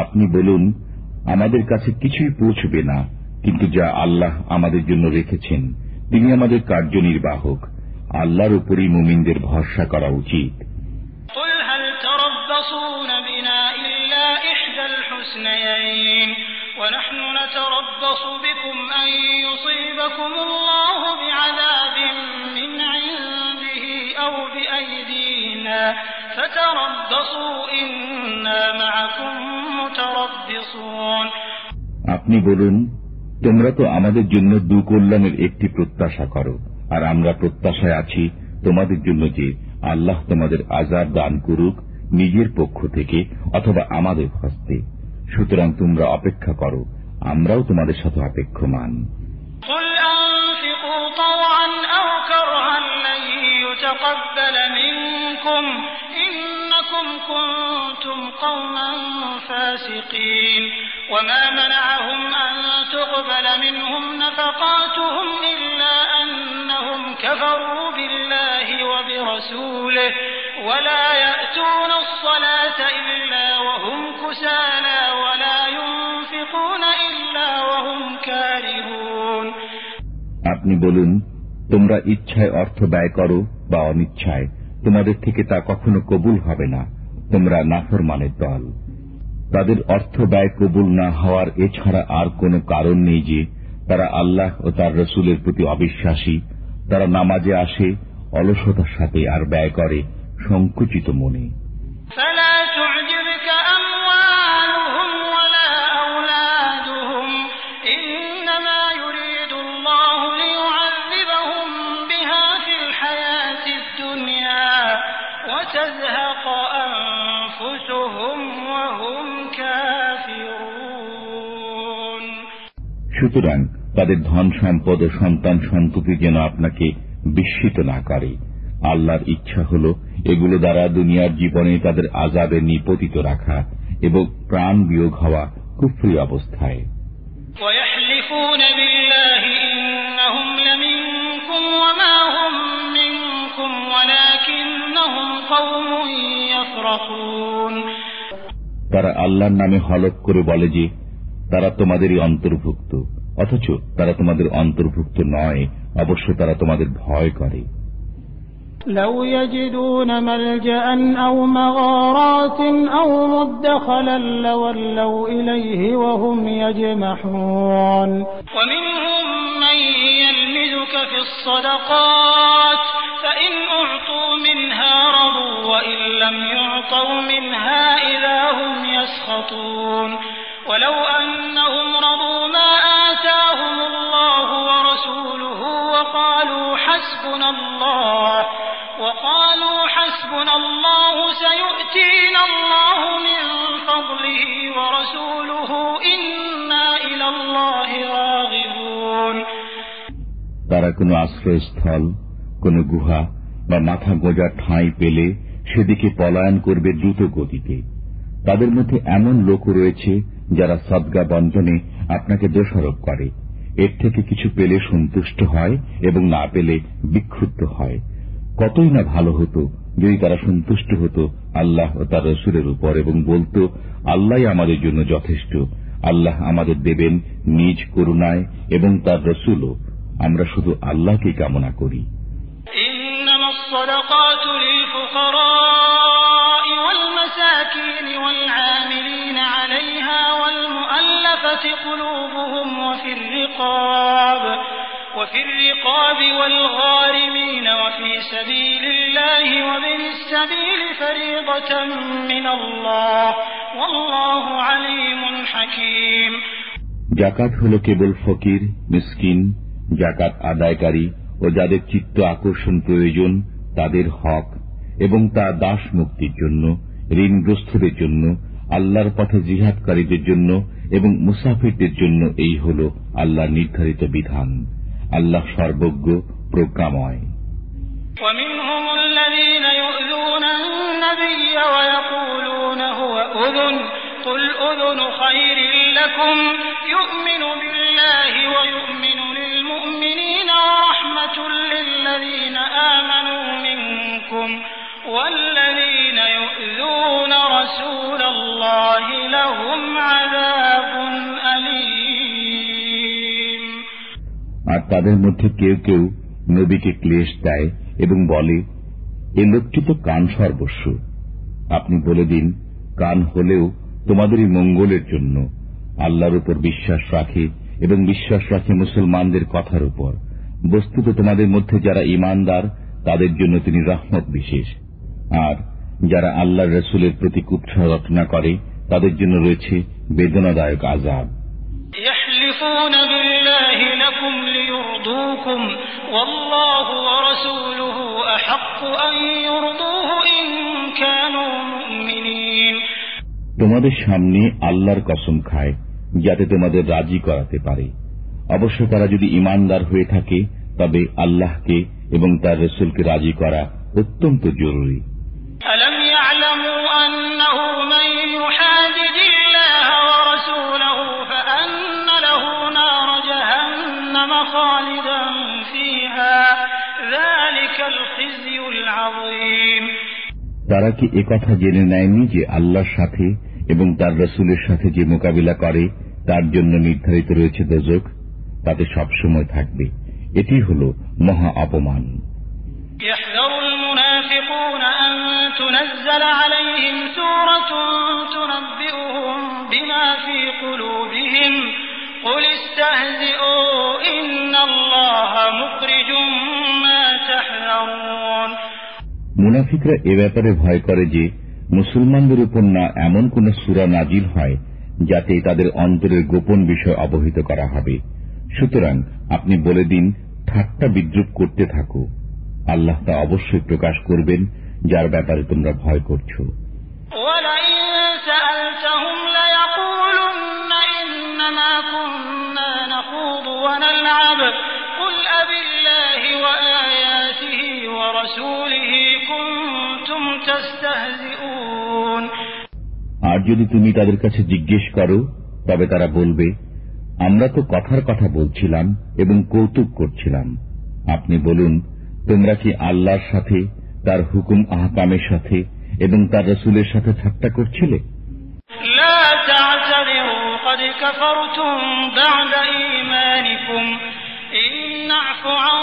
আপনি বলুন, আমাদের কাছে কিছুই পৌঁছবে না, কিন্তু যা আল্লাহ আমাদের জন্য রেখেছেন তিনি আমাদের কার্যনির্বাহক। আল্লাহর উপরই মুমিনদের ভরসা করা উচিত। ونحن نتربص بكم أن يصيبكم الله بعذاب من عنده أو بأيدينا فتربصوا إنا معكم متربصون। আপনি বলুন, তোমরা তো আমাদের জন্য দুকল্যাণের একটি প্রত্যাশা করো, আর আমরা প্রত্যাশায় আছি তোমাদের জন্য যে আল্লাহ তোমাদের আযাব দান করুক নিজের পক্ষ থেকে অথবা আমাদের হস্তে। সুতরাং তোমরা অপেক্ষা করো, আমরাও তোমাদের সাথে অপেক্ষমান। قل أنفقوا طوعا أو كرها لن يتقبل منكم إنكم كنتم قوما فاسقين وما منعهم أن تقبل منهم نفقاتهم إلا أنهم كفروا بالله وبرسوله ولا يأتون الصلاة إلا وهم كسالى ولا ينفقون إلا وهم كارهون। আপনি বলুন, তোমরা ইচ্ছায় অর্থ ব্যয় করো বা অনিচ্ছায়, তোমাদের থেকে তা কখনো কবুল হবে না। তোমরা নাফরমানের দল। তাদের অর্থ ব্যয় কবুল না হওয়ার এছাড়া আর কোনো কারণ নেই যে তারা আল্লাহ ও তার রসুলের প্রতি অবিশ্বাসী। তারা নামাজে আসে অলসতার সাথে আর ব্যয় করে সংকুচিত মনে। সুতরাং তাদের ধন সম্পদ ও সন্তান সন্ততি যেন আপনাকে বিস্মিত না করে। আল্লাহর ইচ্ছা হল এগুলো দ্বারা দুনিয়ার জীবনে তাদের আযাবে নিপতিত রাখা এবং প্রাণ বিয়োগ হওয়া কুফরি অবস্থায়। তারা আল্লাহর নামে হলফ করে বলে যে তারা তোমাদেরই অন্তর্ভুক্ত, অথচ তারা তোমাদের অন্তর্ভুক্ত নয়। অবশ্য তারা তোমাদের ভয় করে। لو يجدون ملجأ أو مغارات أو مدخلا لولوا إليه وهم يجمحون ومنهم من يلمزك في الصدقات فإن أعطوا منها رضوا وإن لم يعطوا منها إذا هم يسخطون ولو أنهم رضوا ما آتاهم الله ورسوله وقالوا حسبنا الله سيؤتينا الله من فضله ورسوله إنا إلى الله راغبون। তারা কোনো আশ্রয়স্থল, কোনো গুহা বা মাথা গোঁজার ঠাঁই পেলে সেদিকে পলায়ন করবে দ্রুত গতিতে। তাদের মধ্যে এমন লোক রয়েছে যারা সদকা বন্টনে আপনাকে দোষারোপ করে। এর থেকে কিছু পেলে সন্তুষ্ট হয় এবং না পেলে বিক্ষুব্ধ হয়। কতই না ভালো হতো যদি তারা সন্তুষ্ট হতো আল্লাহ ও তার রসুলের উপর এবং বলতো, আল্লাহ আমাদের জন্য যথেষ্ট। আল্লাহ আমাদের দেবেন নিজ করুণায় এবং তার রসুলও। আমরা শুধু আল্লাহকে কামনা করি। وفي الرقاب والغارمين وفي سبيل الله وابن السبيل فريضة من الله والله عليم حكيم। যাকাত হলো কেবল ফকির, মিসকিন, যাকাত আদায়কারী ও যাদের চিত্ত আকর্ষণ প্রয়োজন তাদের হক, এবং তা দাস মুক্তির জন্য, ঋণগ্রস্তদের জন্য, আল্লাহর পথে জিহাদকারীদের জন্য এবং মুসাফিরদের জন্য। এই হল আল্লাহর নির্ধারিত বিধান। আল্লাহ সর্বজ্ঞ, প্রজ্ঞাময়। ومنهم الذين يؤذون النبي ويقولون هو أذن قل أذن خير لكم يؤمن بالله ويؤمن للمؤمنين ورحمة للذين آمنوا منكم والذين يؤذون رسول الله لهم عذاب أليم। আর তাদের মধ্যে কেউ কেউ নবীকে ক্লেশ দেয় এবং বলে, এ লোকটি তো কান সর্বস্ব। আপনি বলে দিন, কান হলেও তোমাদেরই মঙ্গলের জন্য। আল্লাহর উপর বিশ্বাস রাখে এবং বিশ্বাস রাখে মুসলমানদের কথার উপর। বস্তুত তোমাদের মধ্যে যারা ঈমানদার তাদের জন্য তিনি রহমত বিশেষ। আর যারা আল্লাহর রসুলের প্রতি কুৎসা রচনা করে তাদের জন্য রয়েছে বেদনাদায়ক আযাব। يحلفون بالله لكم ليرضوكم والله ورسوله أحق أن يرضوه إن كانوا مؤمنين। তোমাদের সামনে আল্লাহর কসম খায় যাতে তোমাদের রাজি করাতে পারে। অবশ্য তারা যদি ঈমানদার হয়ে থাকে তবে আল্লাহকে এবং তার রাসূলকে রাজি করা অত্যন্ত জরুরি। ألم يعلموا أنه من يحادد الله ورسوله فأن له نار جهنم خالدا فيها ذلك الخزي العظيم। তারা কি একথা জেনে নেয়নি যে আল্লাহর সাথে এবং তার রাসূলের সাথে যে মোকাবিলা করে তার জন্য নির্ধারিত রয়েছে দোজখ, তাতে সবসময় থাকবে। এটি হল মহা অপমান। يحذر المنافقون أن تنزل عليهم سورة تنبئهم بما في قلوبهم قل استهزئوا إن الله مخرج ما تحذرون। মুনাফিকরা এ ব্যাপারে ভয় করে যে মুসলমানদের উপর না এমন কোন সূরা নাজিল হয় যাতে তাদের অন্তরের গোপন বিষয় অবহিত করা হবে। সুতরাং আপনি বলে দিন, ঠাট্টা বিদ্রুপ করতে থাকো, আল্লাহ তা অবশ্যই প্রকাশ করবেন যার ব্যাপারে তোমরা ভয় করছো। আর যদি তুমি তাদের কাছে জিজ্ঞেস করো তবে তারা বলবে, আমরা তো কথার কথা বলছিলাম এবং কৌতুক করছিলাম। আপনি বলুন, তোমরা কি আল্লাহর সাথে, তার হুকুম আহকামের সাথে এবং তার রাসূলের সাথে ঠাট্টা করছিলে? লা তা'তাযিরু ক্বাদ কাফারতুম বা'দা ঈমানিকুম ইন না'ফু আন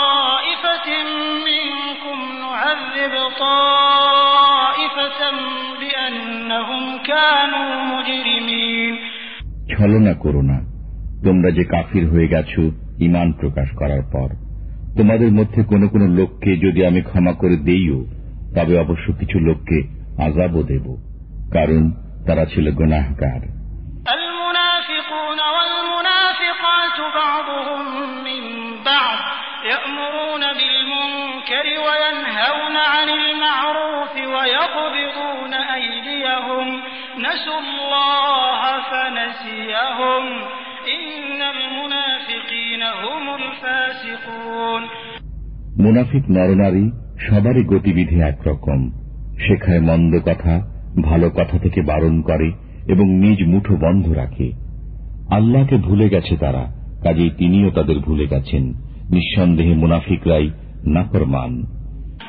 তা'iফাতিন মিনকুম নু'আযিব তা'iফাতান বিআন্নাহুম কানু মুজরিমিন। ছলনা করো না, তোমরা যে কাফির হয়ে গেছো ঈমান প্রকাশ করার পর। তোমাদের মধ্যে কোন কোন লোককে যদি আমি ক্ষমা করে দেইও তবে অবশ্য কিছু লোককে আযাবও দেব, কারণ তারা ছিল গুনাহগার। আল মুনাফিকুন ওয়াল মুনাফিকাতু বা'দুহুম মিন বা'দ ইয়া'মুরুনা বিল মুনকারি ওয়া ইয়ানহাউনা আনিল মা'রুফি ওয়া ইয়াকবিদুনা আইদিয়াহুম নাসুল্লাহা ফানাসিয়াহুম ইন্নাল মুনাফিকিনা হুমুল ফাসিকুন। মুনাফিক নরনারী সবারই গতিবিধি একরকম, শেখায় মন্দ কথা, ভালো কথা থেকে বারণ করে এবং নিজ মুঠো বন্ধ রাখে। আল্লাহকে ভুলে গেছে তারা, কাজেই তিনিও তাদের ভুলে গেছেন। নিঃসন্দেহে মুনাফিকরাই নাফরমান।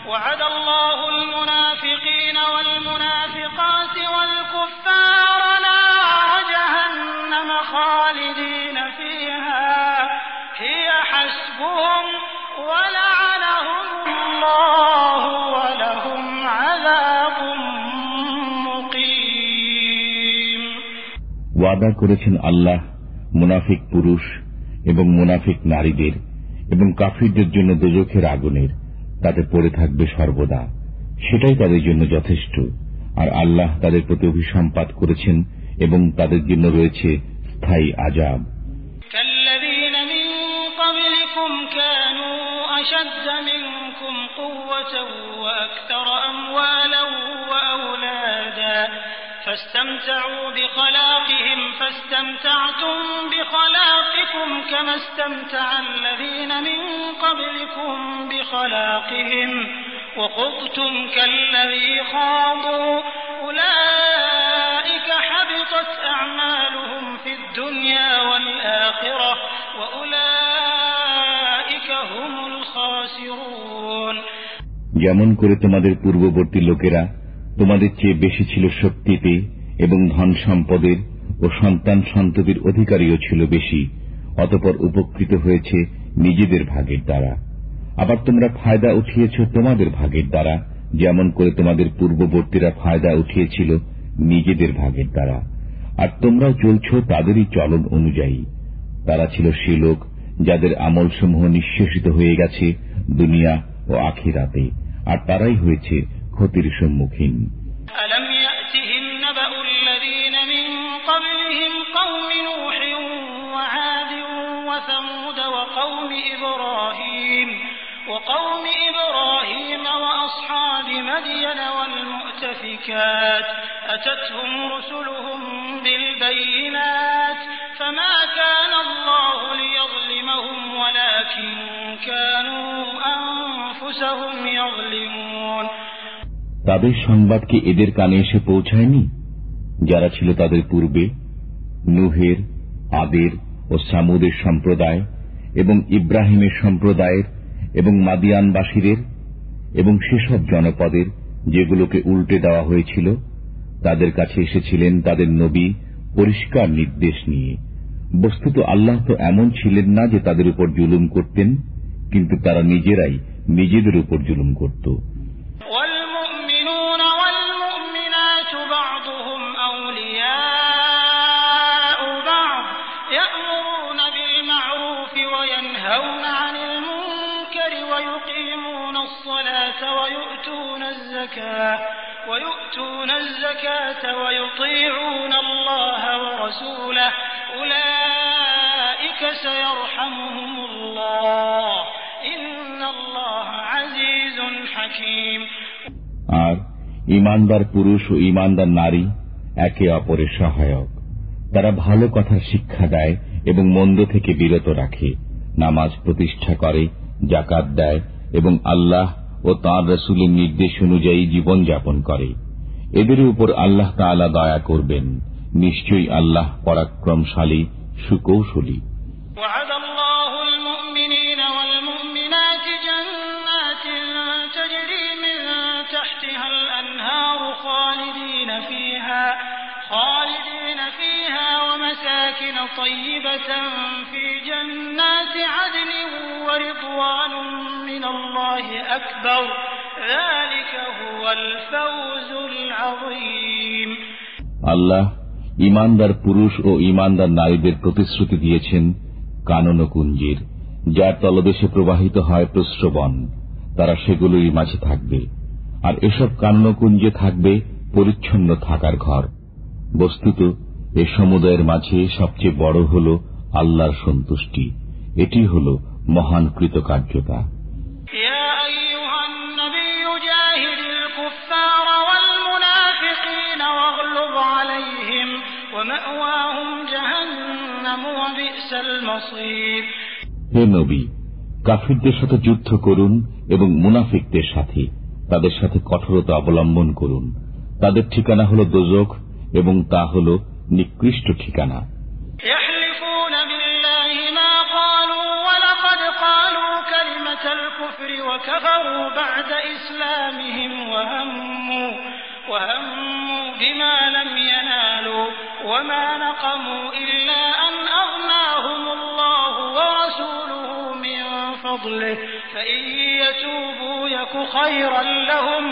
ওয়া'দাল্লাহুল মুনাফিকিনা ওয়াল মুনাফিকাতি ওয়াল কুফফারা নারা জাহান্নাম খালিদিনা ফিহা হিয়া হাসবুহুম ওয়া লা'নাহুমুল্লাহু ওয়া লাহুম আযাবুম মুকীম। ওয়াদা করেছেন আল্লাহ মুনাফিক পুরুষ এবং মুনাফিক নারীদের এবং কাফিরদের জন্য দোজখের আগুনের, তাতে পড়ে থাকবে সর্বদা, সেটাই তাদের জন্য যথেষ্ট। আর আল্লাহ তাদের প্রতি অভিসম্পাত করেছেন এবং তাদের জন্য রয়েছে স্থায়ী আযাব। কাল্লাযীনা মিন ক্বাবলিকুম কানূ আশাদ্দা মিনকুম কুওয়াতান ওয়া আকতারা আমওয়ালান ওয়া আওলাদা فاستمتعوا بخلاقهم فاستمتعتم بخلاقكم كما استمتع الذين من قبلكم بخلاقهم وخضتم كالذي خاضوا أولئك حبطت أعمالهم في الدنيا والآخرة وأولئك هم الخاسرون। যেমন করে তোমাদের পূর্ববর্তী লোকেরা তোমাদের চেয়ে বেশি ছিল শক্তিতে এবং ধন সম্পদের ও সন্তান সন্ততির অধিকারীও ছিল বেশি, অতঃপর উপকৃত হয়েছে নিজেদের ভাগের দ্বারা। আবার তোমরা ফায়দা উঠিয়েছ তোমাদের ভাগের দ্বারা, যেমন করে তোমাদের পূর্ববর্তীরা ফায়দা উঠিয়েছিল নিজেদের ভাগের দ্বারা। আর তোমরাও চলছ তাদেরই চলন অনুযায়ী। তারা ছিল সে লোক যাদের আমলসমূহ নিঃশেষিত হয়ে গেছে দুনিয়া ও আখিরাতে, আর তারাই হয়েছে ক্ষতির সম্মুখীন। ألم يأتهم نبأ الذين من قبلهم قوم نوح وعاد وثمود وقوم إبراهيم وأصحاب مدين والمؤتفكات أتتهم رسلهم بالبينات فما كان الله ليظلمهم ولكن كانوا أنفسهم يظلمون তাদের সংবাদ কি এদের কানে এসে পৌঁছায়নি যারা ছিল তাদের পূর্বে, নূহের, আদের ও সামুদের সম্প্রদায় এবং ইব্রাহিমের সম্প্রদায়ের এবং মাদিয়ানবাসীদের এবং সেসব জনপদের যেগুলোকে উল্টে দেওয়া হয়েছিল? তাদের কাছে এসেছিলেন তাদের নবী পরিষ্কার নির্দেশ নিয়ে। বস্তুত আল্লাহ তো এমন ছিলেন না যে তাদের উপর জুলুম করতেন, কিন্তু তারা নিজেরাই নিজেদের উপর জুলুম করত। ويؤتون الزكاة ويطيعون الله ورسوله أولئك سيرحمهم الله إن الله عزيز حكيم। আর ঈমানদার পুরুষ ও ঈমানদার নারী একে অপরের সহায়ক। তারা ভালো কথার শিক্ষা দেয় এবং মন্দ থেকে বিরত রাখে, নামাজ প্রতিষ্ঠা করে, যাকাত দেয় এবং আল্লাহ ও তাঁর রাসূলের নির্দেশ অনুযায়ী জীবন যাপন করে। এদের উপর আল্লাহ তাআলা দয়া করবেন। নিশ্চয়ই আল্লাহ পরাক্রমশালী, সুকৌশলী। ومساكن طيبة في جنات عدن ورضوان من الله أكبر ذلك هو الفوز العظيم। আল্লাহ ঈমানদার পুরুষ ও ঈমানদার নারীদের প্রতিশ্রুতি দিয়েছেন কাননকুঞ্জের, যার তলদেশে প্রবাহিত হয় প্রস্রবণ। তারা সেগুলোই মাঝে থাকবে, আর এসব কাননকুঞ্জে থাকবে পরিচ্ছন্ন থাকার ঘর। বস্তুত এ সমুদায়ের মাঝে সবচেয়ে বড় হল আল্লাহর সন্তুষ্টি। এটি হল মহান কৃতকার্যতা। হে নবী, কাফিরদের সাথে যুদ্ধ করুন এবং মুনাফিকদের সাথে, তাদের সাথে কঠোরতা অবলম্বন করুন। তাদের ঠিকানা হল দোজখ এবং তা হল নিকৃষ্ট ঠিকানা। وهموا بما لم ينالوا وما نقموا إلا أن أغناهم الله ورسوله من فضله فإن يتوبوا يك خيرا لهم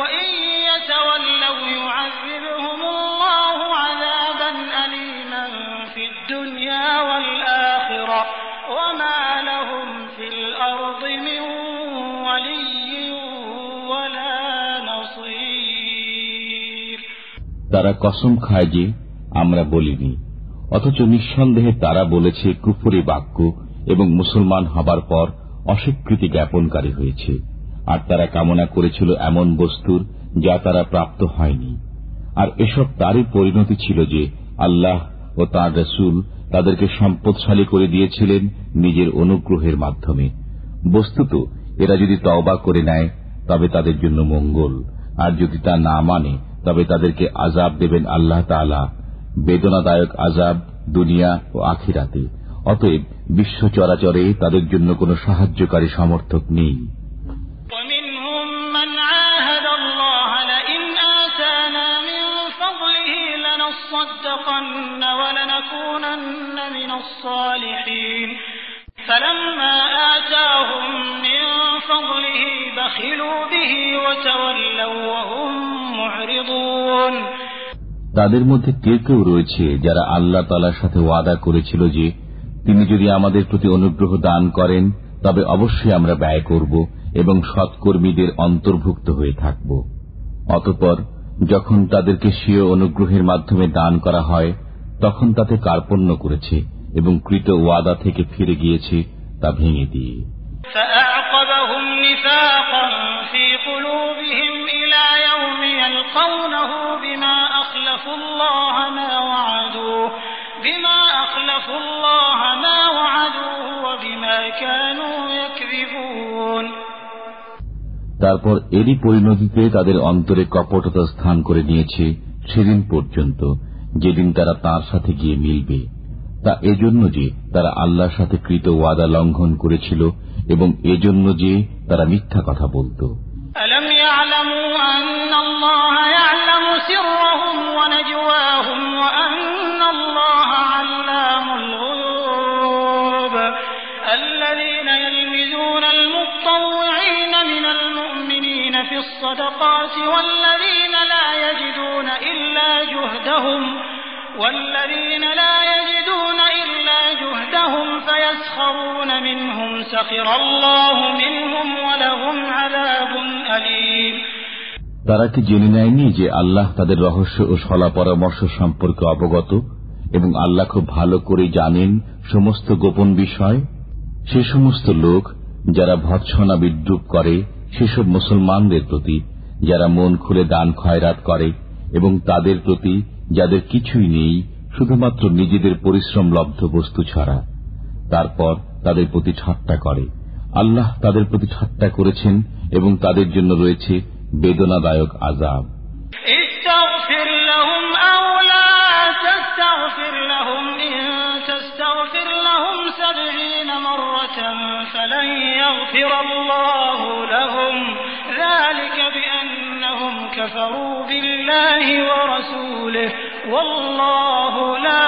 وإن يتولوا يعذبهم الله عذابا أليما في الدنيا والآخرة وما لهم في الأرض من ولي ولا نصير। তারা কসম খায় যে আমরা বলিনি, অথচ নিঃসন্দেহে তারা বলেছে কুফরি বাক্য এবং মুসলমান হবার পর অস্বীকৃতি জ্ঞাপনকারী হয়েছে। আর তারা কামনা করেছিল এমন বস্তুর যা তারা প্রাপ্ত হয়নি। আর এসব তারই পরিণতি ছিল যে আল্লাহ ও তাঁর রাসূল তাদেরকে সম্পদশালী করে দিয়েছিলেন নিজের অনুগ্রহের মাধ্যমে। বস্তুত এরা যদি তওবা করে নেয় তবে তাদের জন্য মঙ্গল, আর যদি তা না মানে তবে তাদেরকে আযাব দেবেন আল্লাহ তাআলা, বেদনাদায়ক আযাব দুনিয়া ও আখিরাতে। অতএব বিশ্ব চরাচরে তাদের জন্য কোনো সাহায্যকারী সমর্থক নেই। فلما آتاهم من فضله بخلوا به وتولوا وهم معرضون। তাদের মধ্যে কেউ কেউ রয়েছে যারা আল্লাহ তাআলার সাথে ওয়াদা করেছিল যে তিনি যদি আমাদের প্রতি অনুগ্রহ দান করেন তবে অবশ্যই আমরা ব্যয় করব এবং সৎকর্মীদের অন্তর্ভুক্ত হয়ে থাকব। অতঃপর যখন তাদেরকে স্বীয় অনুগ্রহের মাধ্যমে দান করা হয় তখন তাতে কার্পণ্য করেছে এবং কৃত ওয়াদা থেকে ফিরে গিয়েছে তা ভেঙে দিয়ে। فأعقبهم نفاقا في قلوبهم إلى يلقونه بما أخلفوا الله ما وعدوه وبما كانوا يكذبون। তারপর এরই পরিণতিতে তাদের অন্তরে কপটতা স্থান করে নিয়েছে সেদিন পর্যন্ত যেদিন তারা তাঁর সাথে গিয়ে মিলবে। তা এজন্য যে তারা আল্লাহর সাথে কৃত ওয়াদা লঙ্ঘন করেছিল এবং এজন্য যে তারা মিথ্যা কথা বলত। ألم يعلموا أن الله يعلم سرهم ونجواهم وأن الله علام الغيوب الذين يلمزون المطوعين من المؤمنين في الصدقات والذين لا يجدون إلا جهدهم فيسخرون منهم سخر الله منهم ولهم عذاب أليم। তারা কি জেনে নেয়নি যে আল্লাহ তাদের রহস্য ও সলা পরামর্শ সম্পর্কে অবগত এবং আল্লাহ খুব ভালো করে জানেন সমস্ত গোপন বিষয়? সে সমস্ত লোক যারা ভৎসনা বিদ্রুপ করে সেসব মুসলমানদের প্রতি যারা মন খুলে দান খয়রাত করে এবং তাদের প্রতি যাদের কিছুই নেই শুধুমাত্র নিজেদের পরিশ্রম লব্ধ বস্তু ছাড়া, তারপর তাদের প্রতি ঠাট্টা করে। আল্লাহ তাদের প্রতি ঠাট্টা করেছেন এবং তাদের জন্য রয়েছে বেদনাদায়ক আযাব। ইস্তাগফির লাহুম আও লা তাস্তাগফির লাহুম ইন তাস্তাগফির লাহুম 70 মাররাতান ফালান ইয়াগফিরাল্লাহু লাহুম যালিকা বিআন্নাহুম কাফারু বিল্লাহি ওয়া রাসূলিহি ওয়াল্লাহু লা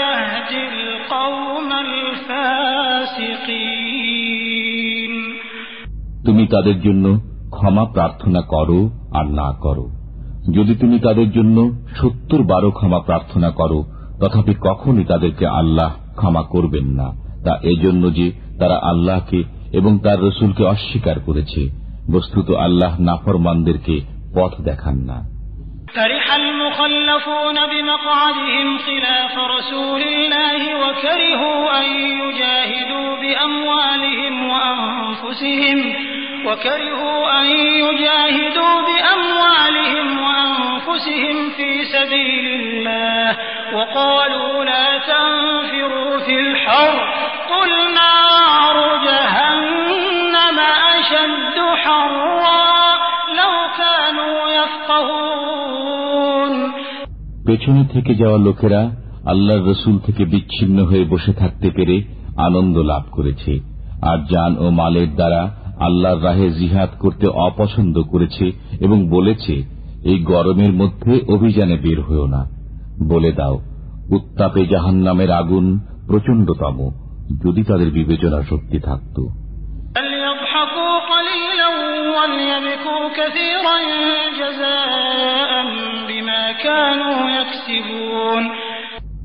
ইয়াহদিল কওমাল ফাসিকিন। তুমি তাদের জন্য ক্ষমা প্রার্থনা করো আর না করো। যদি তুমি তাদের জন্য 70 বার ক্ষমা প্রার্থনা করো তথাপি কখনই তাদেরকে আল্লাহ ক্ষমা করবেন না। তা এজন্য যে তারা আল্লাহকে এবং তার রসুলকে অস্বীকার করেছে। বস্তুত আল্লাহ নাফরমানদেরকে পথ দেখান না। فرح المخلفون بمقعدهم خلاف رسول الله وكرهوا أن يجاهدوا بأموالهم وأنفسهم في سبيل الله وقالوا لا تنفروا في الحر قل نار جهنم أشد حرا لو كانوا يفقهون। পেছনে থেকে যাওয়া লোকেরা আল্লাহর রসুল থেকে বিচ্ছিন্ন হয়ে বসে থাকতে পেরে আনন্দ লাভ করেছে আর জান ও মালের দ্বারা আল্লাহর রাহে জিহাদ করতে অপছন্দ করেছে এবং বলেছে এই গরমের মধ্যে অভিযানে বের হয়েও না। বলে দাও, উত্তাপে জাহান্নামের আগুন প্রচণ্ডতম, যদি তাদের বিবেচনা শক্তি থাকত।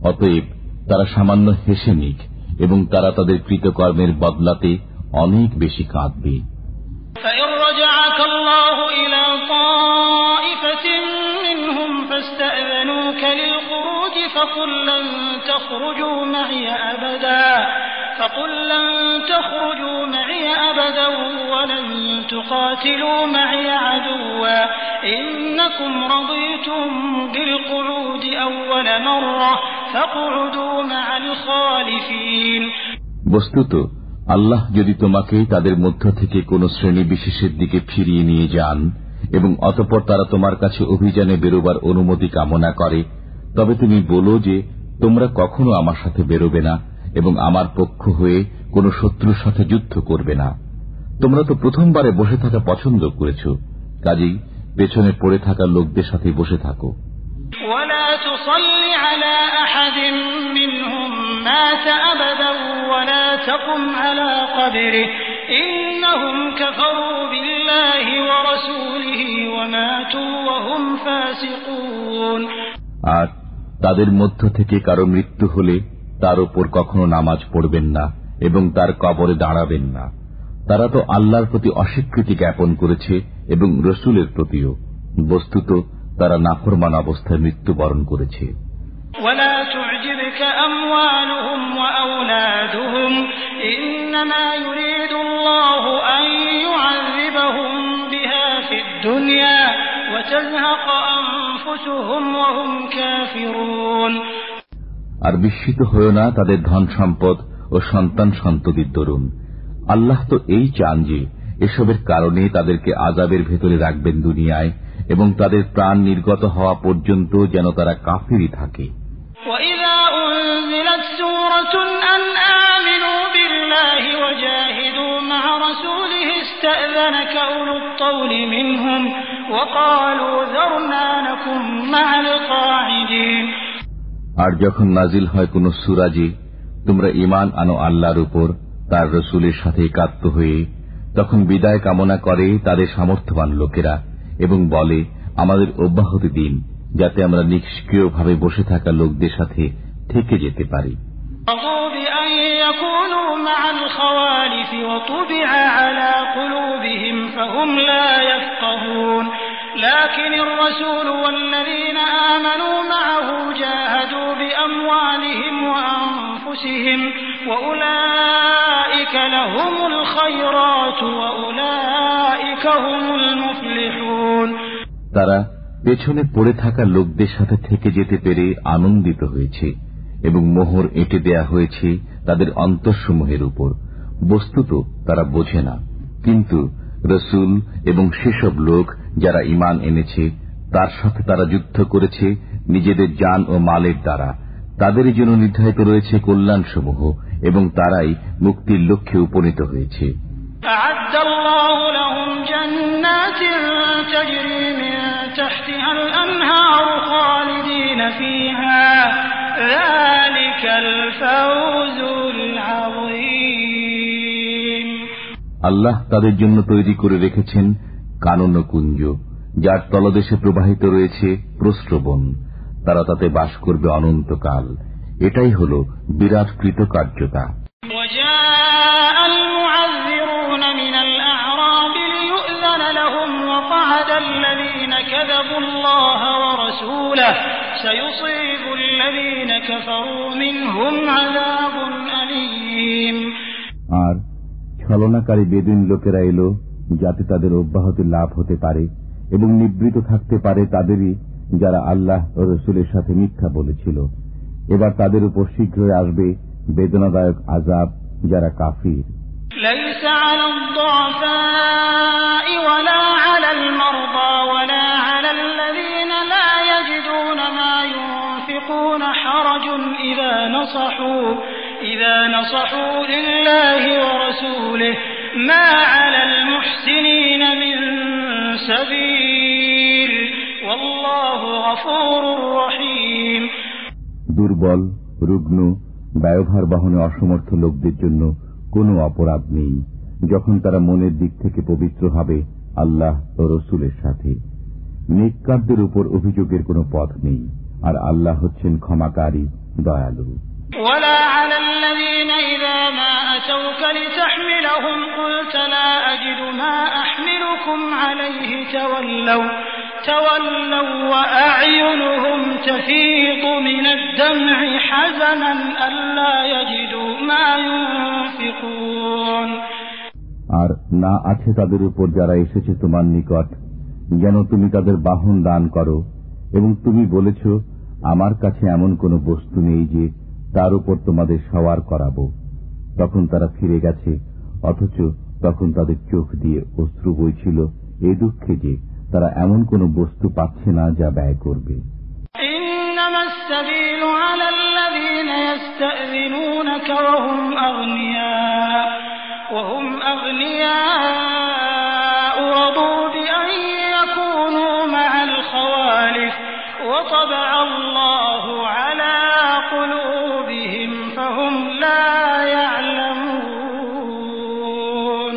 অতএব তারা সামান্য হেসে নিক এবং তারা তাদের কৃতকর্মের বদলাতে অনেক বেশি কাঁদবে। فإن رجعك الله إلى طائفة منهم فاستأذنوك للخروج فقل لن تخرجوا معي أبدا ولن تقاتلوا معي عدوا إنكم رضيتم بالقعود أول مرة فاقعدوا مع الخالفين। বস্তুত আল্লাহ যদি তোমাকে তাদের মধ্য থেকে কোন শ্রেণী বিশেষের দিকে ফিরিয়ে নিয়ে যান এবং অতঃপর তারা তোমার কাছে অভিযানে বেরোবার অনুমতি কামনা করে, তবে তুমি বলো যে তোমরা কখনো আমার সাথে বেরোবে না এবং আমার পক্ষ হয়ে কোন শত্রুর সাথে যুদ্ধ করবে না। তোমরা তো প্রথমবারে বসে থাকা পছন্দ করেছ, কাজেই পেছনে পড়ে থাকা লোকদের সাথে বসে থাকো। ولا تصل على أحد منهم مات أبدا ولا تقم على قبره إنهم كفروا بالله ورسوله وماتوا وهم فاسقون। আর তাদের মধ্য থেকে কারো মৃত্যু হলে তার উপর কখনো নামাজ পড়বেন না এবং তার কবরে দাঁড়াবেন না। তারা তো আল্লাহর প্রতি অস্বীকৃতি জ্ঞাপন করেছে এবং রসুলের প্রতিও। বস্তুত তারা নাফরমান অবস্থায় মৃত্যুবরণ করেছে। ولا تعجبك أموالهم وأولادهم إنما يريد الله أن يعذبهم بها في الدنيا وتزهق أنفسهم وهم كافرون আর বিস্মিত হয়ো না তাদের ধন সম্পদ ও সন্তান সন্ততির দরুন। আল্লাহ তো এই চান যে এসবের কারণে তাদেরকে আযাবের ভেতরে রাখবেন দুনিয়ায়, এবং তাদের প্রাণ নির্গত হওয়া পর্যন্ত যেন তারা কাফিরই থাকে। وَإِذَا أُنزِلَتْ سُورَةٌ أَنْ آمِنُوا بِاللَّهِ وَجَاهِدُوا مَعَ رَسُولِهِ اسْتَأْذَنَكَ أُولُو الطَّوْلِ مِنْهُمْ وَقَالُوا ذَرْنَا نَكُن مَّعَ الْقَاعِدِينَ। আর যখন নাজিল হয় কোন সূরা যে তোমরা ঈমান আনো আল্লাহর উপর, তার রাসূলের সাথে একাত্ম হয়ে, তখন বিদায় কামনা করে তাদের সামর্থ্যবান লোকেরা এবং বলে, আমাদের অব্যাহতি দিন, যাতে আমরা নিষ্ক্রিয়ভাবে বসে থাকা লোকদের সাথে থেকে যেতে পারি। لكن الرسول والذين آمنوا معه جاهدوا بأموالهم وأنفسهم وأولئك لهم الخيرات وأولئك هم المفلحون। তারা পেছনে পড়ে থাকা লোকদের সাথে থেকে যেতে পেরে আনন্দিত হয়েছে এবং মোহর এঁটে দেয়া হয়েছে তাদের অন্তরসমূহের উপর। বস্তুত তারা বোঝে না, কিন্তু রসুল এবং সেসব লোক যারা ঈমান এনেছে তার সাথে তারা যুদ্ধ করেছে নিজেদের জান ও মালের দ্বারা, তাদেরই জন্য নির্ধারিত রয়েছে কল্যাণসমূহ এবং তারাই মুক্তির লক্ষ্যে উপনীত হয়েছে। আল্লাহ তাদের জন্য তৈরি করে রেখেছেন কানন কুঞ্জ, যার তলদেশে প্রবাহিত রয়েছে প্রস্রবণ। তারা তাতে বাস করবে অনন্তকাল। এটাই হল বিরাট কৃতকার্যতা। আর ছলনাকারী বেদুইন লোকেরা এলো যাতে তাদের অব্যাহতি লাভ হতে পারে এবং নিবৃত থাকতে পারে তাদেরই যারা আল্লাহ ও রসুলের সাথে মিথ্যা বলেছিল। এবার তাদের উপর শীঘ্রই আসবে বেদনাদায়ক আযাব যারা কাফির। ليس على الضعفاء ولا على المرضى ولا على الذين لا يجدون ما ينفقون حرج إذا نصحوا لله ورسوله ما على المحسنين من سبيل والله غفور رحيم। দুর্বল, রুগ্ন, ব্যয়ভার বহনে অসমর্থ লোকদের জন্য কোনো অপরাধ নেই যখন তারা মনের দিক থেকে পবিত্র হবে আল্লাহ ও রসুলের সাথে। নেককারদের উপর অভিযোগের কোনো পথ নেই, আর আল্লাহ হচ্ছেন ক্ষমাকারী, দয়ালু। ولا على الذين إذا ما أتوك لتحملهم قلت لا أجد ما أحملكم عليه تولوا وأعينهم تفيض من الدمع حزنا ألا يجدوا ما ينفقون। আর না আছে তাদের উপর যারা এসেছে তোমার নিকট, যেন তুমি তাদের বাহন দান করো, এবং তুমি বলেছ আমার কাছে এমন কোনো বস্তু নেই যে তার উপর তোমাদের সওয়ার করাবো। তখন তারা ফিরে গেছে, অথচ তখন তাদের চোখ দিয়ে অশ্রু বইছিল এ দুঃখে যে তারা এমন কোন বস্তু পাচ্ছে না যা ব্যয় করবে। إنما السبيل على الذين يستأذنونك وهم أغنياء رضوا بأن يكونوا مع الخوالف وطبع الله على قلوبهم فهم لا يعلمون।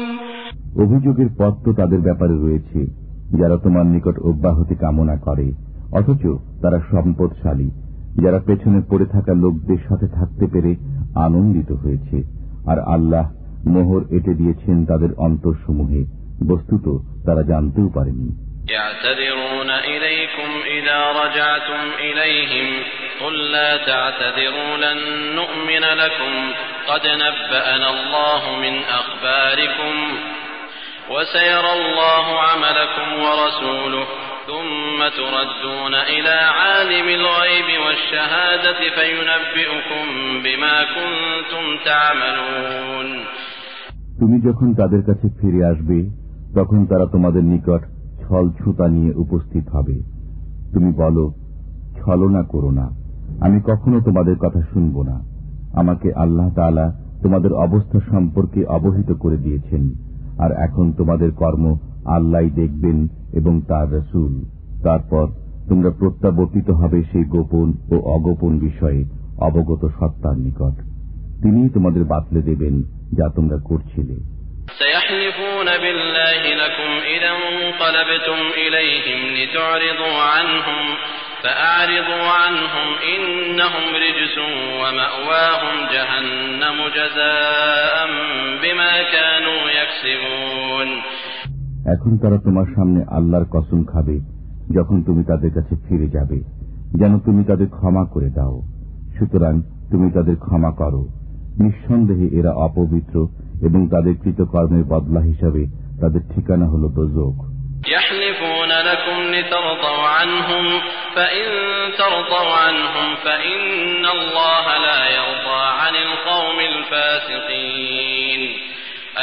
অভিযোগের পথ তো তাদের ব্যাপারে রয়েছে যারা তোমার নিকট অব্যাহতি কামনা করে, অথচ তারা সম্পদশালী, যারা পেছনে পড়ে থাকা লোকদের সাথে থাকতে পেরে আনন্দিত হয়েছে, আর আল্লাহ মোহর এঁটে দিয়েছেন তাদের অন্তরসমূহে, বস্তুত তারা জানতেও পারেনি। يعتذرون إليكم إذا رجعتم إليهم قل لا تعتذروا لن نؤمن لكم قد نبأنا الله من أخباركم وسيرى الله عملكم ورسوله ثم تردون إلى عالم الغيب والشهادة فينبئكم بما كنتم تعملون. তুমি যখন তাদের কাছে ফিরে আসবে তখন তারা তোমাদের নিকট ছল ছুতা নিয়ে উপস্থিত হবে। তুমি বলো, ছলনা করো না, আমি কখনো তোমাদের কথা শুনব না। আমাকে আল্লাহ তাআলা তোমাদের অবস্থা সম্পর্কে অবহিত করে দিয়েছেন, আর এখন তোমাদের কর্ম আল্লাহই দেখবেন এবং তার রাসূল। তারপর তোমরা প্রত্যাবর্তিত হবে সেই গোপন ও অগোপন বিষয়ে অবগত সত্তার নিকট। তিনিই তোমাদের বাতলে দেবেন যা তোমরা করছিলে। سيحلفون بالله لكم إذا انقلبتم إليهم لتعرضوا عنهم فأعرضوا عنهم إنهم رجس ومأواهم جهنم جزاء بما كانوا يكسبون. এখন তারা তোমার সামনে আল্লাহর কসম খাবে যখন তুমি তাদের কাছে ফিরে যাবে, যেন তুমি তাদের ক্ষমা করে দাও। সুতরাং তুমি তাদের ক্ষমা করো। নিঃসন্দেহে এরা অপবিত্র এবং তাদের কৃতকর্মের বদলা হিসাবে তাদের ঠিকানা হল দোজখ। يحلفون لكم لترضوا عنهم فإن ترضوا عنهم فإن الله لا يرضى عن القوم الفاسقين.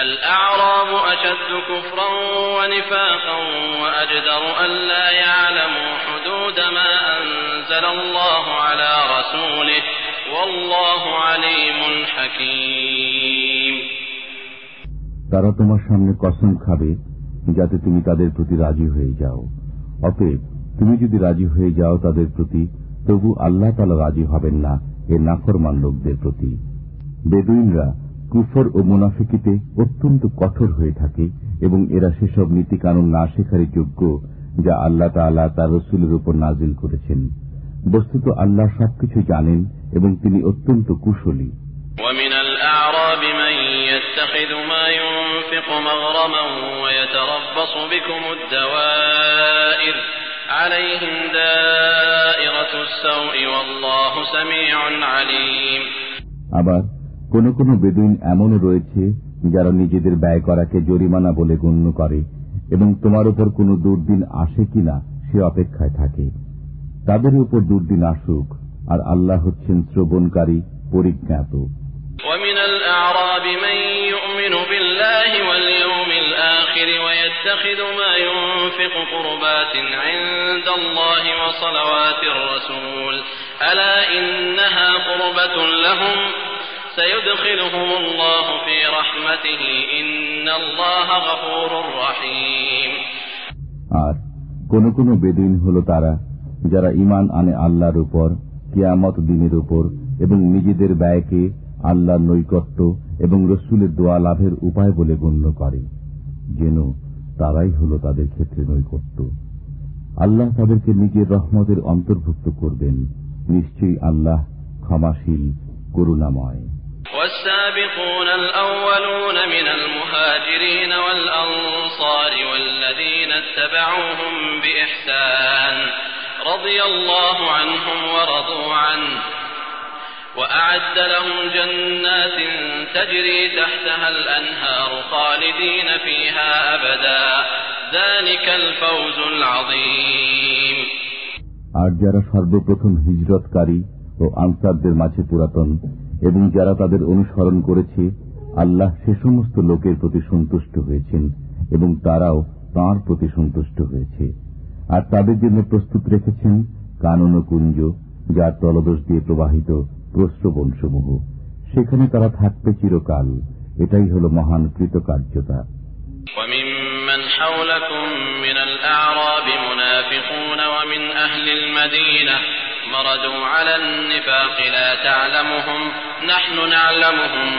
الأعراب أشد كفرا ونفاقا وأجدر أن لا يعلموا حدود ما أنزل الله على رسوله والله عليم حكيم. তারা তোমার সামনে কসম খাবে যাতে তুমি তাদের প্রতি রাজি হয়ে যাও। অতএব তুমি যদি রাজি হয়ে যাও তাদের প্রতি, তবু আল্লাহ তাআলা রাজি হবেন না এ নাফরমান লোকদের প্রতি। বেদুইনরা কুফর ও মুনাফিকিতে অত্যন্ত কঠোর হয়ে থাকে এবং এরা সেসব নীতি কানুন না শেখারই যোগ্য যা আল্লাহ তাআলা তার রাসূলের উপর নাজিল করেছেন। বস্তুত আল্লাহ সবকিছু জানেন এবং তিনি অত্যন্ত কুশলী। ومن الأعراب من يتخذ ما ينفق مغرما ويتربص بكم الدوائر عليهم دائرة السوء والله سميع عليم. আবার কোন কোন বেদুইন এমনও রয়েছে যারা নিজেদের ব্যয় করাকে জরিমানা বলে গণ্য করে এবং তোমার উপর কোন দুর্দিন আসে কিনা সে অপেক্ষায় থাকে। তাদের উপর দুর্দিন আসুক, আর আল্লাহ হচ্ছেন শ্রবণকারী, পরিজ্ঞাত। ومن الأعراب من يؤمن بالله واليوم الآخر ويتخذ ما ينفق قربات عند الله وصلوات الرسول ألا إنها قربة لهم سيدخلهم الله في رحمته إن الله غفور رحيم. আর কোন কোন বেদুইন হলো তারা যারা ঈমান আনে আল্লাহর উপর, কিয়ামত দিনের উপর এবং নিজেদের ব্যয়কে আল্লাহর নৈকট্য এবং রাসূলের দোয়া লাভের উপায় বলে গণ্য করে, যেন তারাই হলো তাদের ক্ষেত্রে নৈকট্য। আল্লাহ তাদেরকে নিজের রহমতের অন্তর্ভুক্ত করবেন। নিশ্চয়ই আল্লাহ ক্ষমাশীল, করুণাময়। والسابقون الأولون من المهاجرين والأنصار والذين اتبعوهم بإحسان رضي الله عنهم ورضوا عنه وأعد لهم جنات تجري تحتها الأنهار خالدين فيها أبدا ذلك الفوز العظيم. আর যারা সর্বপ্রথম হিজরতকারী ও আনসারদের মাঝে পুরাতন এবং যারা তাদের অনুসরণ করেছে, আল্লাহ সে সমস্ত লোকের প্রতি সন্তুষ্ট হয়েছেন এবং তারাও তাঁর প্রতি সন্তুষ্ট হয়েছে। আর তাদের জন্য প্রস্তুত রেখেছেন কানন ও কুঞ্জ, যার তলদেশ দিয়ে প্রবাহিত প্রস্রবণসমূহ। সেখানে তারা থাকবে চিরকাল। এটাই হল মহান কৃতকার্যতা। وممن حولكم من الأعراب منافقون ومن أهل المدينة مردوا على النفاق لا تعلمهم نحن نعلمهم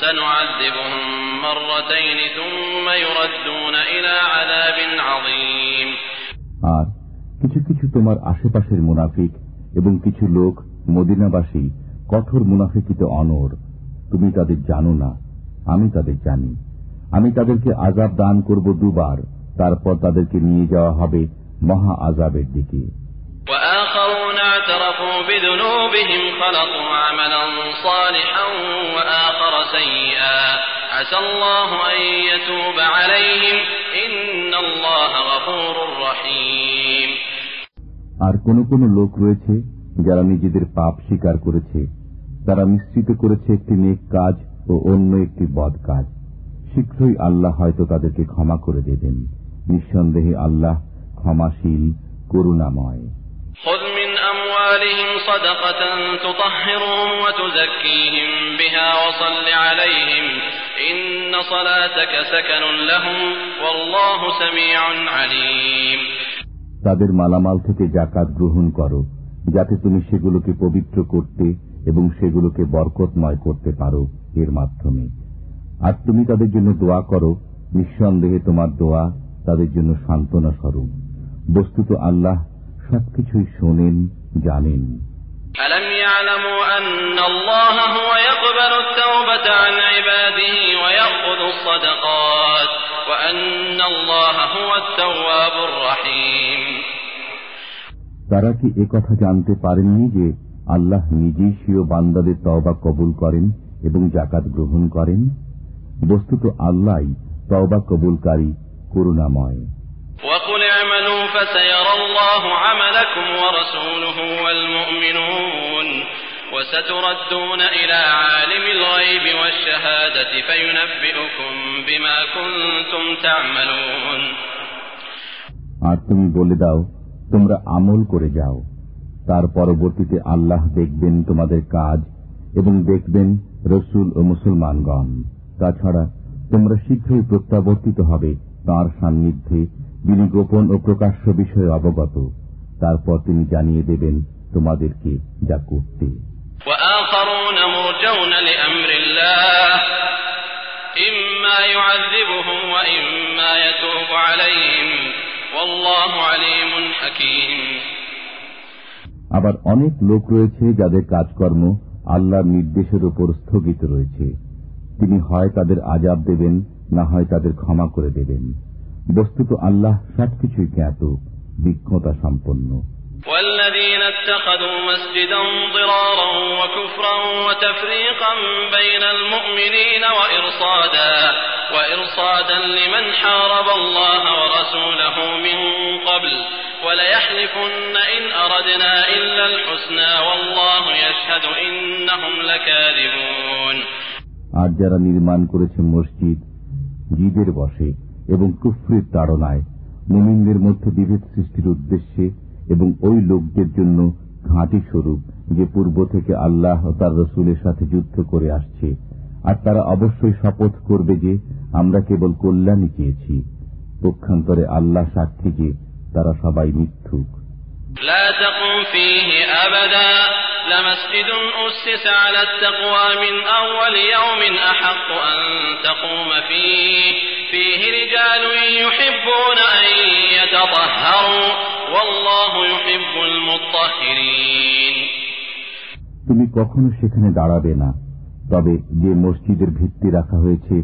سنعذبهم مرتين ثم يردون إلى عذاب عظيم. আর কিছু কিছু তোমার আশেপাশের মুনাফিক এবং কিছু লোক মদিনাবাসী কঠোর মুনাফিকিতে অনড়। তুমি তাদের জানো না, আমি তাদের জানি। আমি তাদেরকে আযাব দান করব দুবার, তারপর তাদেরকে নিয়ে যাওয়া হবে মহা আযাবের দিকে। وآخرون اعترفوا بذنوبهم خلطوا عملا صالحا وآخر سيئا عسى الله أن يتوب عليهم إن الله غفور رحيم. আর কোন কোন লোক রয়েছে যারা নিজেদের পাপ স্বীকার করেছে, তারা মিশ্রিত করেছে একটি নেক কাজ ও অন্য একটি বদ কাজ। শীঘ্রই আল্লাহ হয়তো তাদেরকে ক্ষমা করে দেবেন। নিঃসন্দেহে আল্লাহ ক্ষমাশীল, করুণাময়। خذ من أموالهم صدقة تطهرهم وتزكيهم بها وصل عليهم إن صلاتك سكن لهم والله سميع عليم। তাদের মালামাল থেকে যাকাত গ্রহণ করো, যাতে তুমি সেগুলোকে পবিত্র করতে এবং সেগুলোকে বরকতময় করতে পারো এর মাধ্যমে। আর তুমি তাদের জন্য দোয়া করো, নিঃসন্দেহে তোমার দোয়া তাদের জন্য সান্ত্বনা স্বরূপ। বস্তুত আল্লাহ সবকিছুই শোনেন, জানেন। ألم يعلموا أن الله هو يقبل التوبة عن عباده ويأخذ الصدقات وأن الله هو التواب الرحيم। তারা কি একথা জানতে পারেননি যে আল্লাহ নিজেই স্বীয় বান্দাদের তওবা কবুল করেন এবং যাকাত গ্রহণ করেন? বস্তুত আল্লাহই তওবা কবুলকারী, করুণাময়। وقل اعملوا فسيرى الله عملكم ورسوله والمؤمنون وستردون إلى عالم الغيب والشهادة فينبئكم بما كنتم تعملون। আর তুমি বলে দাও, তোমরা আমল করে যাও, তার পরবর্তীতে আল্লাহ দেখবেন তোমাদের কাজ এবং দেখবেন রসুল ও মুসলমানগণ। তাছাড়া তোমরা শীঘ্রই প্রত্যাবর্তিত হবে তাঁর সান্নিধ্যে, যিনি গোপন ও প্রকাশ্য বিষয়ে অবগত। তারপর তিনি জানিয়ে দেবেন তোমাদেরকে যা করতে। وآخرون مرجون لأمر الله إما يعذبهم وإما يتوب عليهم والله عليم حكيم। আবার অনেক লোক রয়েছে যাদের কাজকর্ম আল্লাহর নির্দেশের উপর স্থগিত রয়েছে। তিনি হয় তাদের আযাব দেবেন, না হয় তাদের ক্ষমা করে দেবেন। বস্তুত আল্লাহ সবকিছুই জ্ঞাত, বিজ্ঞতা সম্পন্ন। والذين اتخذوا مسجدا ضرارا وكفرا وتفريقا بين المؤمنين وإرصادا لمن حارب الله ورسوله من قبل وليحلفن إن أردنا إلا الحسنى والله يشهد إنهم لكاذبون। আর যারা নির্মাণ করেছে মসজিদ জিদের বশে এবং কুফরির তাড়নায়, মুমিনদের মধ্যে বিভেদ সৃষ্টির উদ্দেশ্যে এবং ওই লোকদের জন্য ঘাঁটি স্বরূপ যে পূর্ব থেকে আল্লাহ ও তার রসুলের সাথে যুদ্ধ করে আসছে, আর তারা অবশ্যই শপথ করবে যে আমরা কেবল কল্যাণই চেয়েছি। পক্ষান্তরে আল্লাহ সাক্ষী যে তারা সবাই মিথ্যুক। لا تقم فيه أبدا لمسجد أسس على التقوى من أول يوم أحق أن تقوم فيه رجال يحبون أن يتطهروا والله يحب المطهرين। তুমি কখনো সেখানে দাঁড়াবে না, তবে যে মসজিদের ভিত্তি রাখা হয়েছে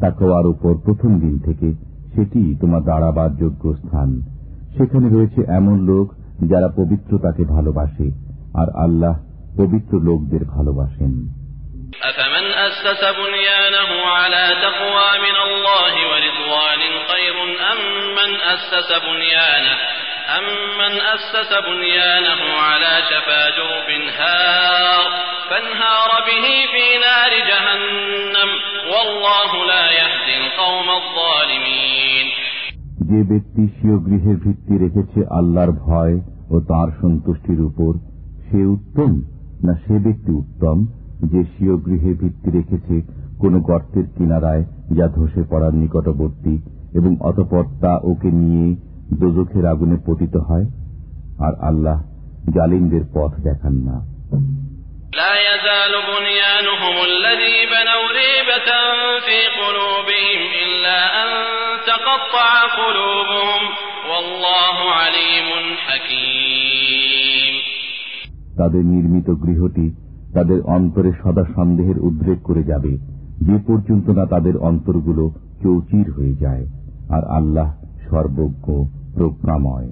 তাকওয়ার উপর প্রথম দিন থেকে, সেটি তোমার দাঁড়াবার যোগ্য স্থান। সেখানে রয়েছে এমন লোক যারা পবিত্রতাকে ভালোবাসে, আর আল্লাহ পবিত্র লোকদের ভালোবাসেন। أفمن أسس بنيانه على تقوى من الله ورضوان خير أم من أسس بنيانه على شفا جرف فانهار به في نار جهنم والله لا يهدي القوم الظالمين। যে ব্যক্তি স্বীয় গৃহের ভিত্তি রেখেছে আল্লাহর ভয় ও তাঁর সন্তুষ্টির উপর, সে উত্তম, না সে ব্যক্তি উত্তম যে স্বীয় গৃহের ভিত্তি রেখেছে কোন গর্তের কিনারায় যা ধসে পড়ার নিকটবর্তী এবং অতঃপর তা ওকে নিয়ে দোজখের আগুনে পতিত হয়। আর আল্লাহ জালিমদের পথ দেখান না। لا يزال بنيانهم الذي بنوا ريبة في قلوبهم إلا أن تقطع قلوبهم والله عليم حكيم। তাদের নির্মিত গৃহটি তাদের অন্তরে সদা সন্দেহের উদ্রেক করে যাবে, যে পর্যন্ত না তাদের অন্তরগুলো চৌচির হয়ে যায়। আর আল্লাহ সর্বজ্ঞ, প্রজ্ঞাময়।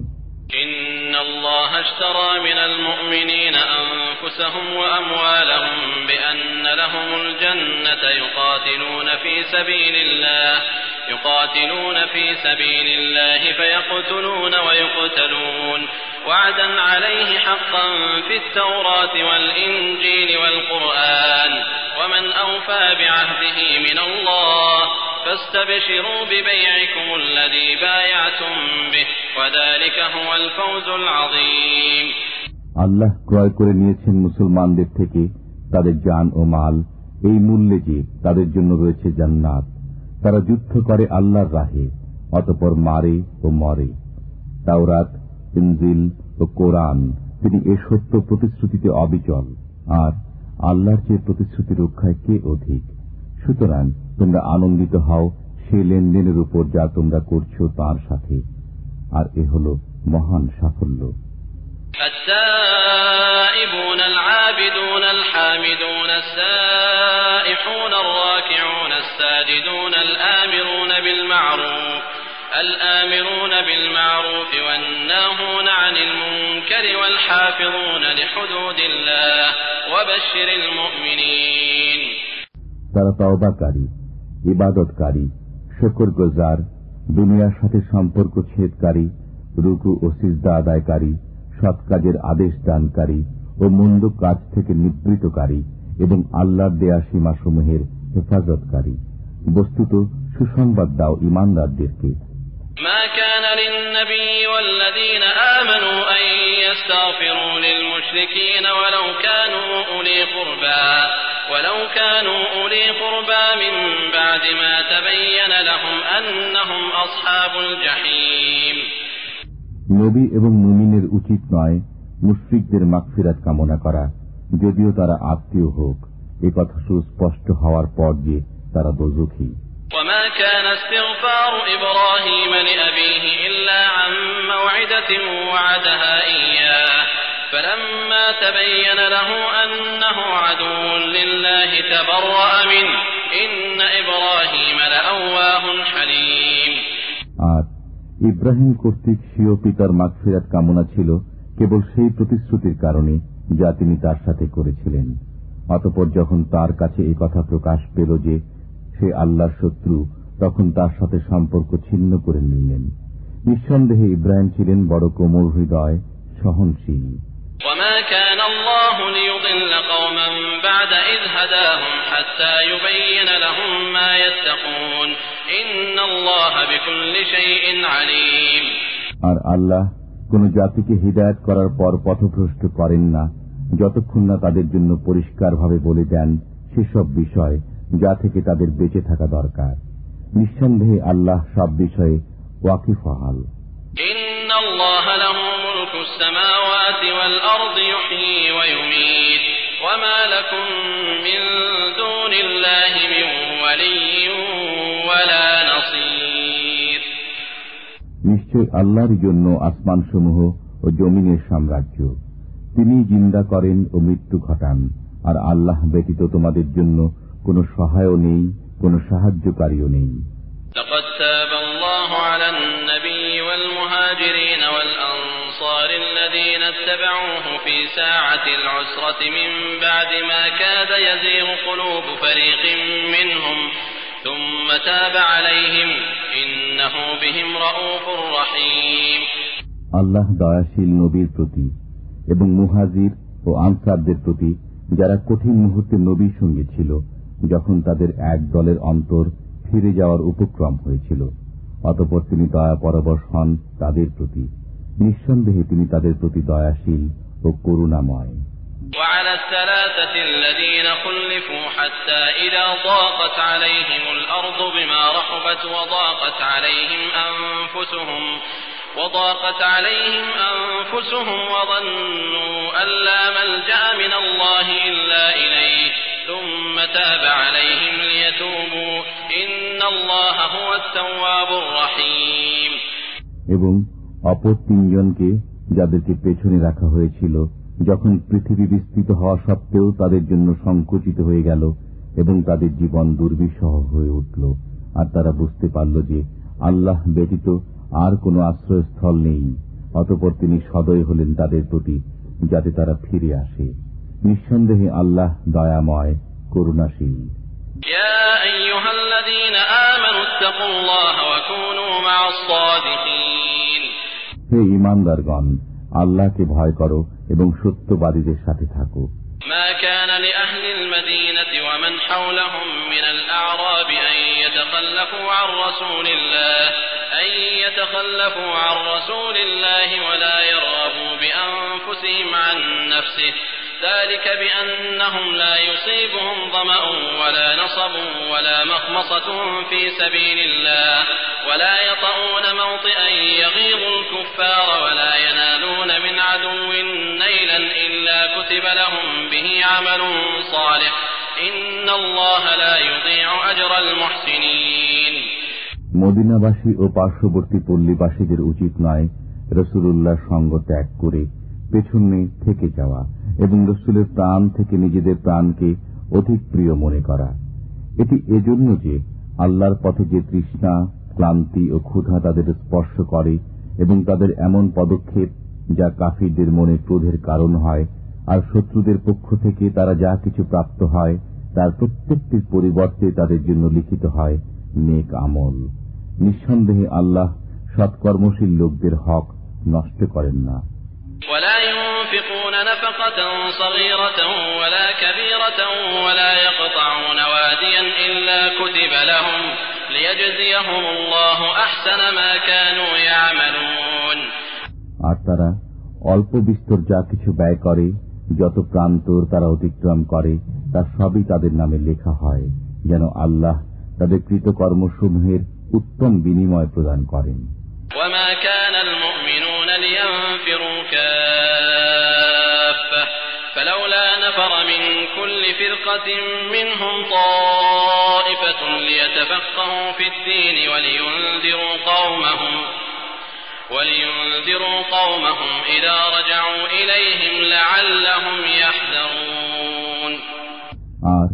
الله اشترى من المؤمنين أنفسهم وأموالهم بأن لهم الجنة يقاتلون في سبيل الله فيقتلون ويقتلون وعدا عليه حقا في التوراة والإنجيل والقرآن ومن أوفى بعهده من الله فاستبشروا ببيعكم الذي بايعتم به وذلك هو الفوز العظيم আল্লাহ ক্রয় করে নিয়েছেন মুসলমানদের থেকে তাদের জান ও মাল এই মূল্যে যে তাদের জন্য রয়েছে জান্নাত। তারা যুদ্ধ করে আল্লাহর রাহে, অতঃপর মারে ও মরে। তাওরাত, ইনজিল ও কোরআন তিনি এ সত্য প্রতিশ্রুতিতে অবিচল, আর আল্লাহর চেয়ে প্রতিশ্রুতি রক্ষায় কে অধিক। সুতরাং তোমরা আনন্দিত হও সে লেনদেনের উপর যা তোমরা করছো তার সাথে, আর এ হল মহান সাফল্য। التائبون العابدون الحامدون السائحون الراكعون الساجدون الآمرون بالمعروف والناهون عن المنكر والحافظون لحدود الله وبشر المؤمنين তারা তওবাকারী, ইবাদতকারী, শুকরগুজার, দুনিয়ার সাথে সম্পর্ক ছেদকারী, রুকু ও সিজদা আদায়কারী, সৎ কাজের আদেশ দানকারী ও মন্দ কাজ থেকে নিবৃতকারী এবং আল্লাহর দেয়া সীমাসমূহের হেফাজতকারী। বস্তুত সুসংবাদ দাও ঈমানদারদেরকে। ما كان للنبي والذين آمنوا أن يستغفروا للمشركين ولو كانوا أولي قربى من بعد ما تبين لهم أنهم أصحاب الجحيم নবী এবং মুমিনের উচিত নয় মুশরিকদের মাগফিরাত কামনা করা, যদিও তারা আত্মীয় হোক, এ কথা সুস্পষ্ট হওয়ার পর যে তারা দোজখী। وما كان استغفار إبراهيم لأبيه إلا عن موعدة وعدها إياه فلما تبين له أنه عدو لله تبرأ منه إن إبراهيم لأواه حليم আর ইব্রাহিম কর্তৃক স্বীয় পিতার মাগফিরাত কামনা ছিল কেবল সেই প্রতিশ্রুতির কারণে যা তিনি তার সাথে করেছিলেন। অতঃপর যখন তার কাছে এই কথা প্রকাশ পেল যে সে আল্লাহর শত্রু, তখন তার সাথে সম্পর্ক ছিন্ন করে নিলেন। নিঃসন্দেহে ইব্রাহিম ছিলেন বড় কোমল হৃদয়, সহনশীল। وما كان الله ليضل قوما بعد إذ هداهم حتى يبين لهم ما يتقون إن الله بكل شيء عليم আর আল্লাহ কোন জাতিকে হিদায়াত করার পর পথভ্রষ্ট করেন না যতক্ষণ না তাদের জন্য পরিষ্কারভাবে বলে দেন সেসব বিষয় যা থেকে তাদের বেঁচে থাকা দরকার। নিঃসন্দেহে আল্লাহ সব বিষয়ে ওয়াকিফহাল। ইন্নাল্লাহা লাহু মুলকুস সামাওয়াতি ওয়াল আরদি ইহয়ী ওয়া ইউমীত ওয়া মা লাকুম মিন দুনিল্লাহি মিন ওয়ালিয়্যিন ওয়ালা নাসীর। নিশ্চয় আল্লাহর জন্য আসমানসমূহ ও জমিনের সাম্রাজ্য। তিনি জিন্দা করেন ও মৃত্যু ঘটান, আর আল্লাহ ব্যতীত তোমাদের জন্য কোন সহায়ও নেই, কোন সাহায্যকারীও নেই। لقد تاب الله على النبي والمهاجرين والأنصار الذين اتبعوه في ساعة العسرة من بعد ما كاد يزيغ قلوب فريق منهم ثم تاب عليهم إنه بهم رؤوف رحيم আল্লাহ দয়াশীল নবীর প্রতি এবং মুহাজির ও আনসারদের প্রতি যারা কঠিন মুহূর্তে নবীর সঙ্গে ছিল, যখন তাদের এক দলের অন্তর ফিরে যাওয়ার উপক্রম হয়েছিল, অতঃপর তিনি দয়া পরবশ হন তাদের প্রতি। নিঃসন্দেহে তিনি তাদের প্রতি দয়াশীল ও করুণাময়। وعلى الثلاثة الذين خلفوا حتى إذا ضاقت عليهم الأرض بما رحبت وضاقت عليهم أنفسهم وظنوا أن لا ملجأ من الله إلا إليه ثم تاب عليهم ليتوبوا إن الله هو التواب الرحيم এবং অপর তিনজনকে যাদেরকে পেছনে রাখা হয়েছিল, যখন পৃথিবী বিস্তৃত হওয়া সত্ত্বেও তাদের জন্য সংকুচিত হয়ে গেল এবং তাদের জীবন দুর্বিষহ হয়ে উঠল, আর তারা বুঝতে পারল যে আল্লাহ ব্যতীত আর কোনো আশ্রয়স্থল নেই, অতঃপর তিনি সদয় হলেন তাদের প্রতি যাতে তারা ফিরে আসে। নিঃসন্দেহে আল্লাহ দয়াময়, করুণাশীল। ইয়া আইয়ুহাল্লাযীনা আমানু ইত্তাকুল্লাহা ওয়া কুনু মা'আস সাদিকিন। হে ঈমানদারগণ, আল্লাহকে ভয় করো এবং সত্যবাদীদের সাথে থাকো। ما كان لأهل المدينة ومن حولهم من الأعراب أن يتخلفوا عن رسول الله ولا يرغبوا بأنفسهم عن نفسه ذلك بأنهم لا يصيبهم ظمأ ولا نصب ولا مخمصة في سبيل الله ولا يطؤون موطئا يغيظ الكفار ولا ينالون من عدو نيلا إلا كتب لهم به عمل صالح إن الله لا يضيع أجر المحسنين। মদিনাবাসী ও পার্শ্ববর্তী পল্লীবাসীদের উচিত নয় রাসূলুল্লাহর সঙ্গ ত্যাগ করে পেছনে থেকে যাওয়া এবং রাসূলের প্রাণ থেকে নিজেদের প্রাণকে অধিক প্রিয় মনে করা। এটি এজন্য যে আল্লাহর পথে যে তৃষ্ণা, ক্লান্তি ও ক্ষুধা তাদের স্পর্শ করে এবং তাদের এমন পদক্ষেপ যা কাফিরদের মনে ক্রোধের কারণ হয়, আর শত্রুদের পক্ষ থেকে তারা যা কিছু প্রাপ্ত হয় তার প্রত্যেকটির পরিবর্তে তাদের জন্য লিখিত হয় নেক আমল। নিঃসন্দেহে আল্লাহ সৎকর্মশীল লোকদের হক নষ্ট করেন না। ولا ينفقون نفقة صغيرة ولا كبيرة ولا يقطعون واديا إلا كتب لهم ليجزيهم الله أحسن ما كانوا يعملون। আর তারা অল্প বিস্তর যা কিছু ব্যয় করে, যত প্রান্তর তারা অতিক্রম করে, তার সবই তাদের নামে লেখা হয়, যেন আল্লাহ তাদের কৃতকর্মসমূহের উত্তম বিনিময় প্রদান করেন। وما كان المؤمنون لينفروا كافة فلولا نفر من كل فرقة منهم طائفة ليتفقهوا في الدين ولينذروا قومهم إذا رجعوا إليهم لعلهم يحذرون। আর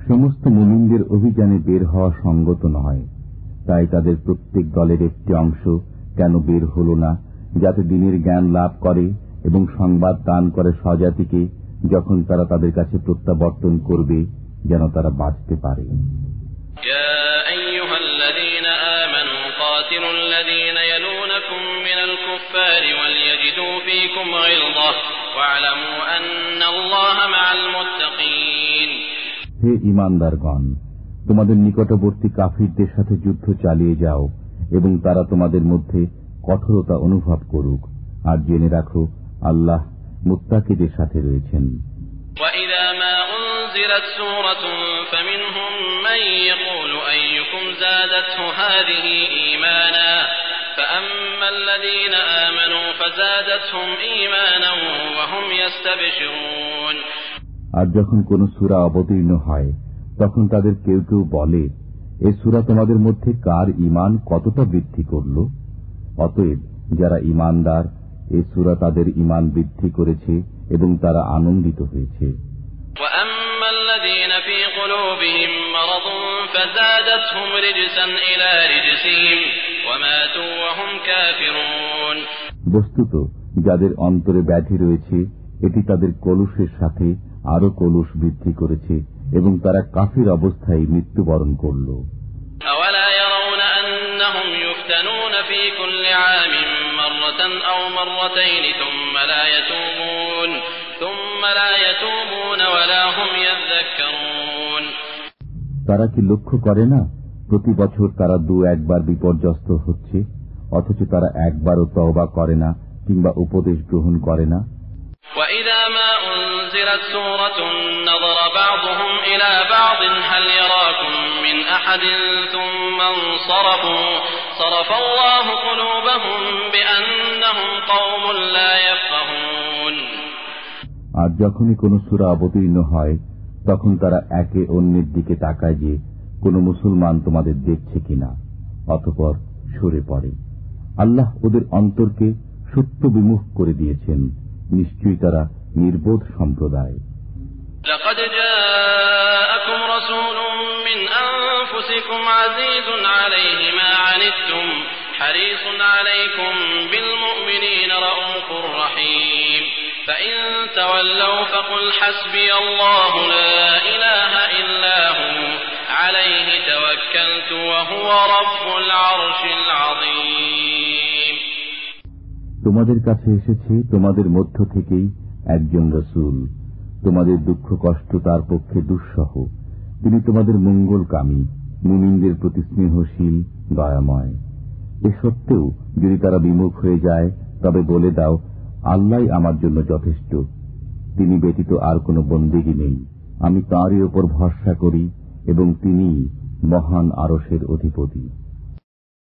সমস্ত মুমিনদের অভিযানে বের হওয়া সঙ্গত নয়, তাই তাদের প্রত্যেক দলের একটি অংশ কেন বের হল না, যাতে দিনের জ্ঞান লাভ করে এবং সংবাদ দান করে স্বজাতিকে যখন তারা তাদের কাছে প্রত্যাবর্তন করবে, যেন তারা বাঁচতে পারে। يا أيها الذين آمنوا قاتلوا الذين يلونكم من الكفار وليجدوا فيكم غلظة واعلموا أن الله مع المتقين। হে ঈমানদারগণ, তোমাদের নিকটবর্তী কাফিরদের সাথে যুদ্ধ চালিয়ে যাও এবং তারা তোমাদের মধ্যে কঠোরতা অনুভব করুক, আর জেনে রাখো আল্লাহ মুত্তাকিদের সাথে রয়েছেন। وإذا ما أنزلت سورة فمنهم من يقول أيكم زادته هذه إيمانا فأما الذين آمنوا فزادتهم إيمانا وهم يستبشرون। আর যখন কোন সূরা অবতীর্ণ হয় তখন তাদের কেউ কেউ বলে, এই সূরা তোমাদের মধ্যে কার ঈমান কতটা বৃদ্ধি করল? অতএব যারা ঈমানদার, এই সূরা তাদের ঈমান বৃদ্ধি করেছে এবং তারা আনন্দিত হয়েছে। وأما الذين في قلوبهم مرض فزادتهم رجسا إلى رجسهم وماتوا وهم كافرون। বস্তুত যাদের অন্তরে ব্যাধি রয়েছে, এটি তাদের কলুষের সাথে আরো কলুষ বৃদ্ধি করেছে এবং তারা কাফির অবস্থায় মৃত্যুবরণ করল। أولا يرون أنهم يفتنون في كل عام مرة أو مرتين ثم لا يتوبون ولا هم يذكرون। তারা কি লক্ষ্য করে না প্রতি বছর তারা 2-1 বার বিপর্যস্ত হচ্ছে, অথচ তারা একবারও তওবা করে না কিংবা উপদেশ গ্রহণ করে না। وإذا ما أنزلت سورة نظر بعضهم إلى بعض هل يراكم من أحد ثم انصرفوا صرف الله قلوبهم بأنهم قوم لا يفقهون। আর যখনই কোন সূরা অবতীর্ণ হয় তখন তারা একে অন্যের দিকে তাকায় যে কোন মুসলমান তোমাদের দেখছে কিনা, অতঃপর সরে পড়ে। আল্লাহ ওদের অন্তরকে সত্য বিমুখ করে দিয়েছেন, নিশ্চয়ই তারা নির্বোধ সম্প্রদায়। لقد جاءكم رسول من أنفسكم عزيز عليه ما عنتم حريص عليكم بالمؤمنين رؤوف رحيم فإن تولوا فقل حسبي الله لا إله إلا هو عليه توكلت وهو رب العرش العظيم। তোমাদের কাছে এসেছে তোমাদের মধ্য থেকেই একজন রাসূল, তোমাদের দুঃখ কষ্ট তার পক্ষে দুঃসহ। তিনি তোমাদের মঙ্গলকামী, মুমিনদের প্রতি স্নেহশীল, দয়াময়। এ সত্ত্বেও যদি তারা বিমুখ হয়ে যায়, তবে বলে দাও, আল্লাহই আমার জন্য যথেষ্ট, তিনি ব্যতীত আর কোনো বন্দেগী নেই। আমি তাঁরই ওপর ভরসা করি এবং তিনিই মহান আরশের অধিপতি।